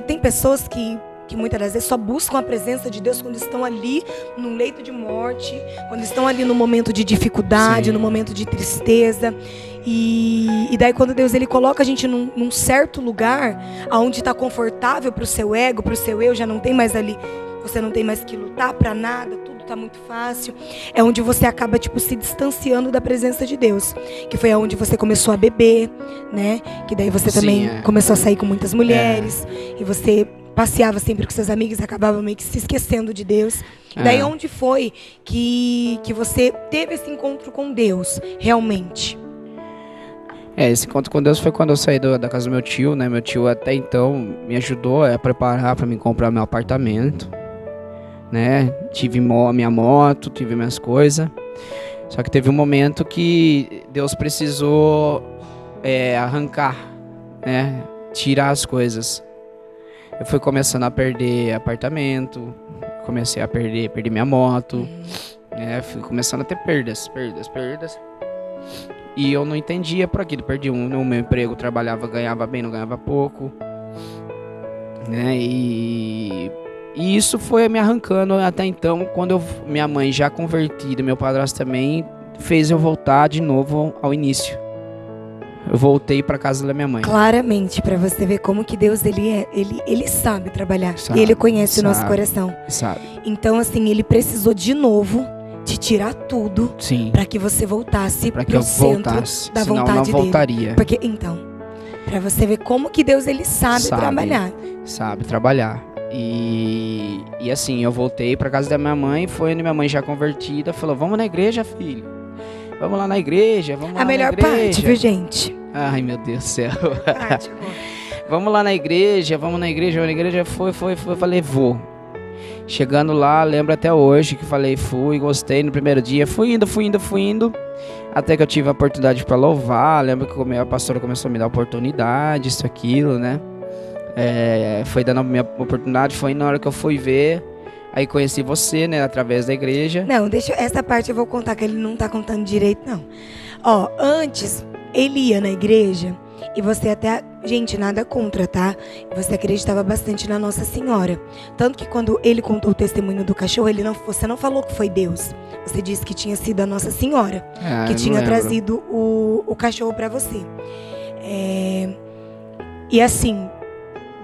Tem pessoas que muitas das vezes só buscam a presença de Deus quando estão ali num leito de morte, quando estão ali no momento de dificuldade, no momento de tristeza. E daí quando Deus ele coloca a gente num certo lugar, onde está confortável para o seu ego, para o seu eu, já não tem mais ali, você não tem mais que lutar para nada, tudo está muito fácil. É onde você acaba se distanciando da presença de Deus, que foi onde você começou a beber, né? Que daí você também começou a sair com muitas mulheres, e você passeava sempre com seus amigos e acabava meio que se esquecendo de Deus. Daí onde foi que você teve esse encontro com Deus, realmente?
Esse encontro com Deus foi quando eu saí da casa do meu tio, né? Meu tio até então me ajudou a preparar para mim comprar meu apartamento, né? Tive minha moto, tive minhas coisas. Só que teve um momento que Deus precisou arrancar, né? Tirar as coisas. Eu fui começando a perder apartamento, comecei a perder minha moto, né? Fui começando a ter perdas. E eu não entendia por aquilo. Perdi no meu emprego, trabalhava, ganhava bem, não ganhava pouco, né? E isso foi me arrancando até então, quando minha mãe já convertida, meu padrasto também, fez eu voltar de novo ao início. Eu voltei para casa da minha mãe.
Claramente, para você ver como que Deus ele sabe trabalhar. E ele conhece o nosso coração.
Sabe.
Então, assim, ele precisou de novo te tirar tudo para que você voltasse para o centro da vontade
não voltaria.
dele. Porque então, para você ver como que Deus ele sabe trabalhar.
Sabe trabalhar. E assim, eu voltei para casa da minha mãe, foi onde minha mãe já convertida, falou: "Vamos na igreja, filho. Vamos lá na igreja, vamos lá na igreja."
A melhor parte, viu, gente?
Ai, meu Deus do céu. Vamos lá na igreja, vamos na igreja. Foi, eu falei: "Vou." Chegando lá, lembro até hoje que falei: fui, gostei no primeiro dia. Fui indo. Até que eu tive a oportunidade para louvar. Lembro que a pastora começou a me dar oportunidade, isso, aquilo, né? Foi dando a minha oportunidade, foi na hora que eu fui ver. Aí conheci você, né, através da igreja.
Não, essa parte eu vou contar, que ele não tá contando direito, não. Ó, antes, ele ia na igreja e você até... Gente, nada contra, tá? Você acreditava bastante na Nossa Senhora. Tanto que quando ele contou o testemunho do cachorro, você não falou que foi Deus. Você disse que tinha sido a Nossa Senhora que tinha trazido o cachorro pra você. E assim,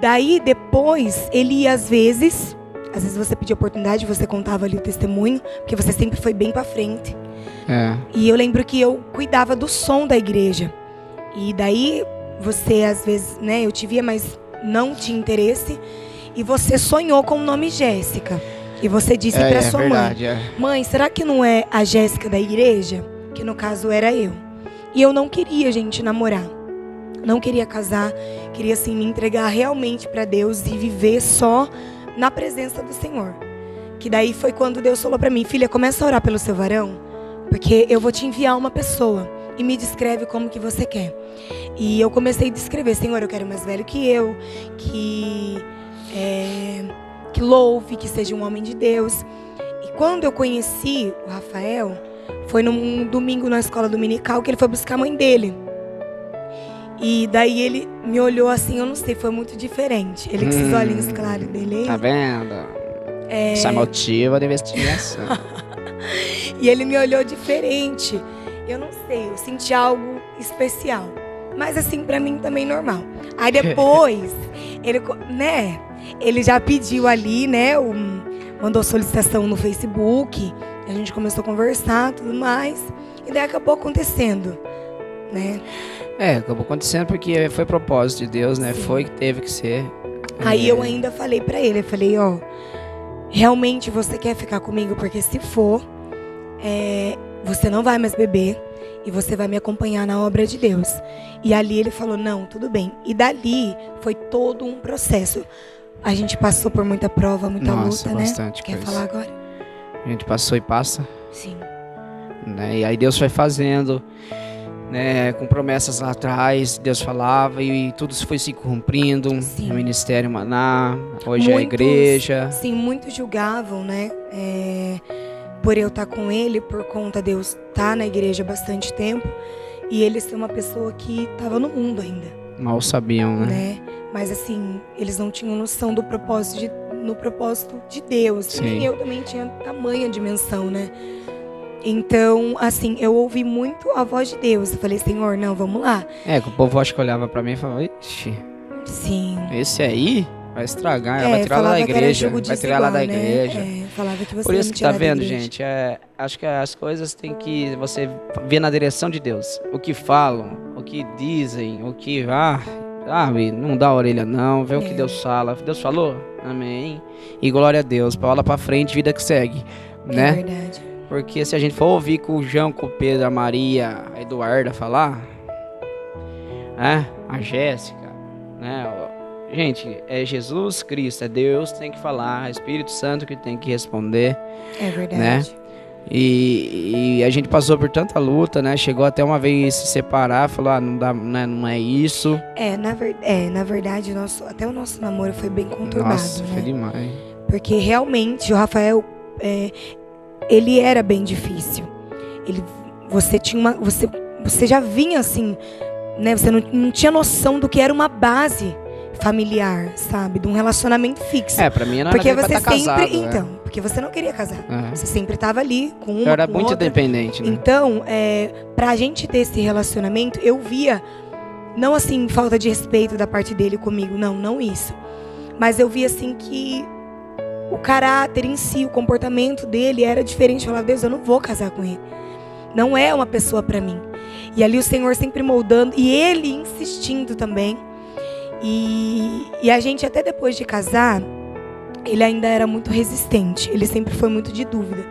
daí depois, ele ia às vezes você pedia oportunidade, você contava ali o testemunho, porque você sempre foi bem pra frente. E eu lembro que eu cuidava do som da igreja. E daí... Você, às vezes, né, eu te via, mas não tinha interesse. E você sonhou com o nome Jéssica. E você disse pra sua
verdade,
mãe: "Mãe, será que não é a Jéssica da igreja?" Que no caso era eu. E eu não queria, gente, namorar. Não queria casar. Queria, assim, me entregar realmente pra Deus e viver só na presença do Senhor. Que daí foi quando Deus falou pra mim: "Filha, começa a orar pelo seu varão, porque eu vou te enviar uma pessoa. E me descreve como que você quer." E eu comecei a descrever: "Senhor, eu quero mais velho que eu, que louve, que seja um homem de Deus." E quando eu conheci o Rafael, foi num domingo na escola dominical, que ele foi buscar a mãe dele. E daí ele me olhou assim, eu não sei, foi muito diferente. Ele com esses olhinhos claros dele.
Tá vendo? Essa é motivo de investigação.
E ele me olhou diferente. Eu não sei, eu senti algo especial. Mas assim, pra mim também normal. Aí depois, ele já pediu ali, né? Mandou solicitação no Facebook. A gente começou a conversar, tudo mais. E daí acabou acontecendo, né?
Acabou acontecendo porque foi propósito de Deus, né?
Sim.
Foi que teve que ser.
Aí eu ainda falei pra ele, eu falei, ó, realmente você quer ficar comigo? Porque se for, você não vai mais beber e você vai me acompanhar na obra de Deus. E ali ele falou, não, tudo bem. E dali foi todo um processo. A gente passou por muita prova, muita luta,
bastante
né? Quer
coisa.
falar agora?
A gente passou e passa,
Sim.
né? E aí Deus foi fazendo, né? Com promessas lá atrás, Deus falava e tudo foi se cumprindo.
Sim.
O Ministério Maná, hoje é a
Muitos,
igreja.
Sim, muitos julgavam, né? Por eu estar com ele, por conta de eu estar na igreja há bastante tempo. E ele ser uma pessoa que estava no mundo ainda.
Mal sabiam, né?
Mas assim, eles não tinham noção do propósito de Deus.
Sim.
Nem eu também tinha tamanha dimensão, né? Então, assim, eu ouvi muito a voz de Deus. Eu falei, Senhor, não, vamos lá.
Que o povo acho que olhava pra mim e falava, ixi,
Sim.
esse aí vai estragar, vai tirar ela
falava
da
que era
igreja,
jogo
vai tirar ela da
desigual, né?
igreja.
Falava que você
Por
ia
isso
me
que
tirar
tá
da
vendo,
igreja.
gente, acho que as coisas tem que você ver na direção de Deus. O que falam, o que dizem, o que... não dá a orelha não, vê o que Deus fala. Deus falou? Amém. E glória a Deus, bola pra frente, vida que segue, né?
É verdade.
Porque se a gente for ouvir com o João, com o Pedro, a Maria, a Eduarda falar, a Jéssica, né? Gente, é Jesus Cristo, é Deus que tem que falar, é Espírito Santo que tem que responder,
É verdade.
né? E a gente passou por tanta luta, né? Chegou até uma vez se separar, falou, não dá, não é isso.
Na verdade, até o nosso namoro foi bem conturbado,
Nossa,
né?
foi demais.
Porque realmente o Rafael, ele era bem difícil. Você já vinha assim, né? Você não tinha noção do que era uma base familiar, sabe? De um relacionamento fixo.
Pra mim não era
Porque
nem
você
pra estar
sempre,
casado,
porque você não queria casar.
É.
Você sempre estava ali com uma,
Eu era
com
muito
outra.
independente, né?
Então, pra gente ter esse relacionamento, eu via, não assim, falta de respeito da parte dele comigo, não isso. Mas eu via assim que o caráter em si, o comportamento dele era diferente. Eu falava, Deus, eu não vou casar com ele. Não é uma pessoa pra mim. E ali o Senhor sempre moldando, e ele insistindo também. E a gente, até depois de casar, ele ainda era muito resistente. Ele sempre foi muito de dúvida.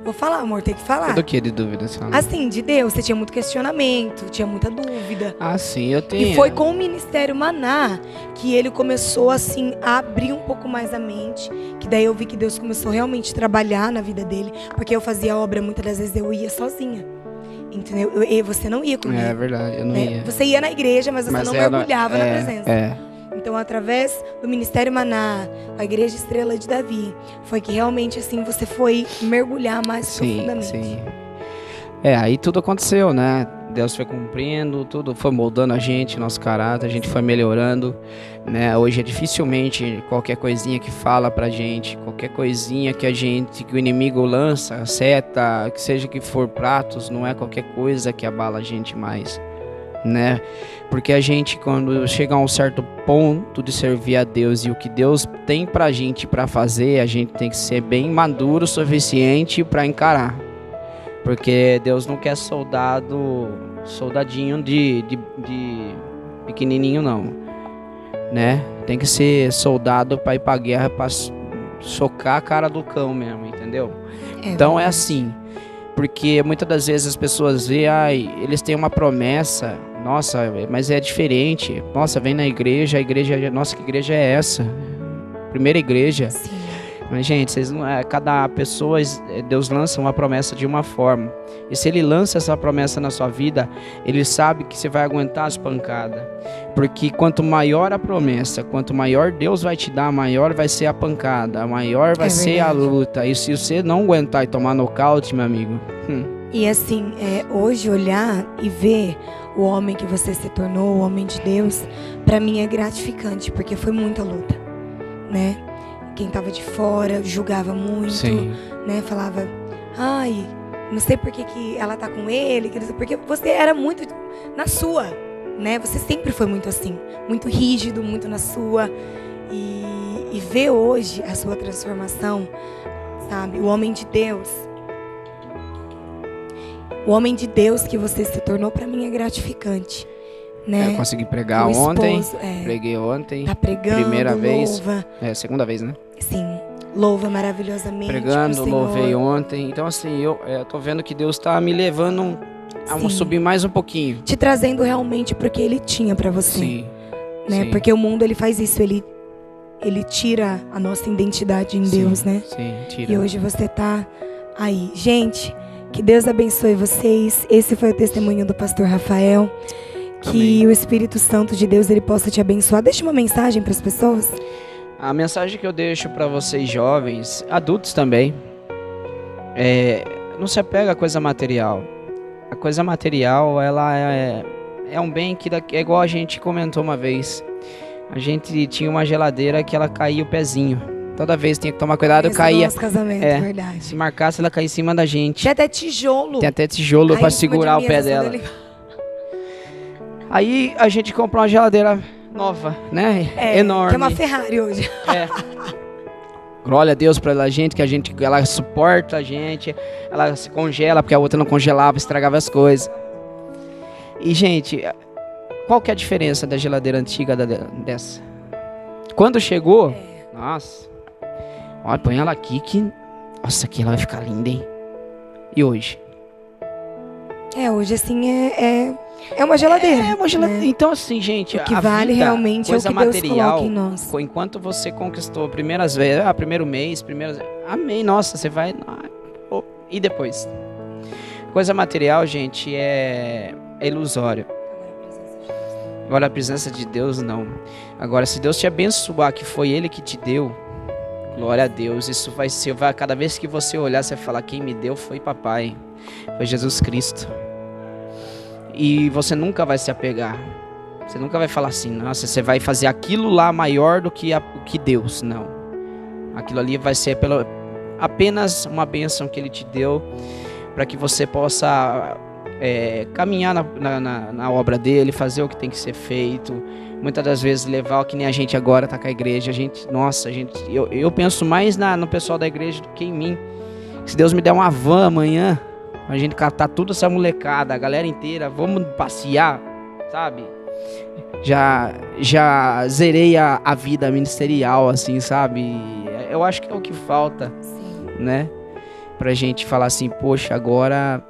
Vou falar, amor, tem que falar.
Do que de dúvida, senhora?
Assim, de Deus, você tinha muito questionamento, tinha muita dúvida.
Sim, eu tenho.
E foi com o Ministério Maná que ele começou, assim, a abrir um pouco mais a mente. Que daí eu vi que Deus começou realmente a trabalhar na vida dele. Porque eu fazia a obra, muitas das vezes eu ia sozinha. Entendeu? Você não ia comigo.
É verdade, eu não ia.
Você ia na igreja, mas você não mergulhava na presença. Então, através do Ministério Maná, a Igreja Estrela de Davi, foi que realmente, assim, você foi mergulhar mais profundamente.
Sim. Aí tudo aconteceu, né? Deus foi cumprindo, tudo foi moldando a gente, nosso caráter, a gente foi melhorando, né? Hoje é dificilmente qualquer coisinha que fala pra gente, qualquer coisinha que o inimigo lança, seta, que seja que for pratos, não é qualquer coisa que abala a gente mais, né? Porque a gente, quando chega a um certo ponto de servir a Deus e o que Deus tem pra gente pra fazer, a gente tem que ser bem maduro o suficiente pra encarar. Porque Deus não quer soldadinho de pequenininho não, né? Tem que ser soldado pra ir pra guerra, pra socar a cara do cão mesmo, entendeu? Então é assim, porque muitas das vezes as pessoas veem, eles têm uma promessa, nossa, mas é diferente, nossa, vem na igreja, nossa, que igreja é essa? Primeira igreja.
Sim.
Mas, gente, cada pessoa, Deus lança uma promessa de uma forma. E se Ele lança essa promessa na sua vida, Ele sabe que você vai aguentar as pancadas. Porque quanto maior a promessa, quanto maior Deus vai te dar, maior vai ser a pancada, maior vai ser a luta. E se você não aguentar e tomar nocaute, meu amigo...
E assim, hoje olhar e ver o homem que você se tornou, o homem de Deus, pra mim é gratificante, porque foi muita luta, né? Quem tava de fora julgava muito,
Sim.
né? Falava, não sei por que ela tá com ele, porque você era muito na sua, né? Você sempre foi muito assim, muito rígido, muito na sua. E ver hoje a sua transformação, sabe? O homem de Deus que você se tornou, para mim é gratificante, né?
Eu consegui pregar
O
ontem,
esposo,
preguei ontem,
tá pregando,
primeira vez,
louva.
Segunda vez, né?
Sim, louva maravilhosamente
Pregando,
pro Senhor.
louvei ontem. Então assim, eu tô vendo que Deus tá me levando a
Sim.
subir mais um pouquinho.
Te trazendo realmente porque Ele tinha para você,
Sim,
né?
sim.
Porque o mundo ele faz isso, ele tira a nossa identidade em Deus, né?
Sim, tira.
E hoje você tá aí. Gente, que Deus abençoe vocês. Esse foi o testemunho do pastor Rafael. Que
Amém.
o Espírito Santo de Deus ele possa te abençoar. Deixa uma mensagem para as pessoas.
A mensagem que eu deixo para vocês jovens, adultos também, não se apega à coisa material. A coisa material, ela é um bem que é igual a gente comentou uma vez. A gente tinha uma geladeira que ela caía o pezinho. Toda vez tinha que tomar cuidado,
Esse
caía.
é o nosso casamento, verdade.
Se marcasse, ela caía em cima da gente.
Tinha até tijolo.
Tem até tijolo
Aí
para
em cima de
segurar o
mim,
pé
essa
dela.
dele-
Aí a gente comprou uma geladeira nova, né? Enorme.
Que é uma Ferrari hoje.
É. Glória a Deus pela gente, que ela suporta a gente, ela se congela, porque a outra não congelava, estragava as coisas. E, gente, qual que é a diferença da geladeira antiga dessa? Quando chegou, nossa, olha, põe ela aqui que, nossa, aqui ela vai ficar linda, hein? E hoje?
Hoje assim é uma geladeira.
É uma geladeira.
né?
Então, assim, gente,
O que
a
vale
vida,
realmente é o
coisa
que Deus
material,
coloca em nós.
enquanto você conquistou primeiras vezes, primeiro mês, amém, nossa, você vai, e depois? Coisa material, gente, é ilusório. Agora a presença de Deus, não. Agora, se Deus te abençoar, que foi Ele que te deu, glória a Deus, isso vai ser, cada vez que você olhar, você vai falar, quem me deu foi papai, foi Jesus Cristo. E você nunca vai se apegar. Você nunca vai falar assim, nossa, você vai fazer aquilo lá maior do que Deus. Não. Aquilo ali vai ser apenas uma bênção que Ele te deu para que você possa caminhar na obra dEle, fazer o que tem que ser feito. Muitas das vezes levar, que nem a gente agora está com a igreja. Eu penso mais no pessoal da igreja do que em mim. Se Deus me der uma van amanhã, a gente catar toda essa molecada, a galera inteira, vamos passear, sabe? Já zerei a vida ministerial, assim, sabe? Eu acho que é o que falta, né? Pra gente falar assim, poxa, agora,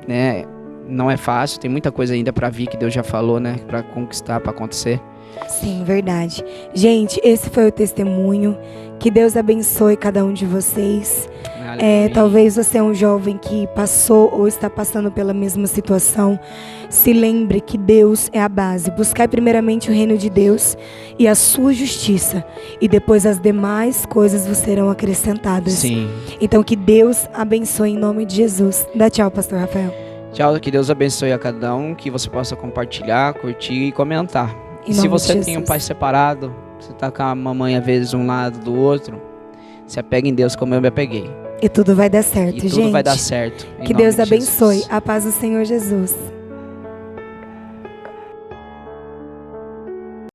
né? Não é fácil, tem muita coisa ainda pra vir que Deus já falou, né? Pra conquistar, pra acontecer.
Sim, verdade. Gente, esse foi o testemunho. Que Deus abençoe cada um de vocês. Talvez você é um jovem que passou ou está passando pela mesma situação. Se lembre que Deus é a base. Buscai primeiramente o reino de Deus e a sua justiça. E depois as demais coisas vos serão acrescentadas.
Sim.
Então que Deus abençoe em nome de Jesus. Dá tchau, pastor Rafael.
Tchau, que Deus abençoe a cada um. Que você possa compartilhar, curtir e comentar. E se você tem um pai separado, você tá com a mamãe às vezes um lado do outro, se apega em Deus como eu me apeguei.
E tudo vai dar certo, gente.
E tudo vai dar certo.
Que Deus abençoe. A paz do Senhor Jesus.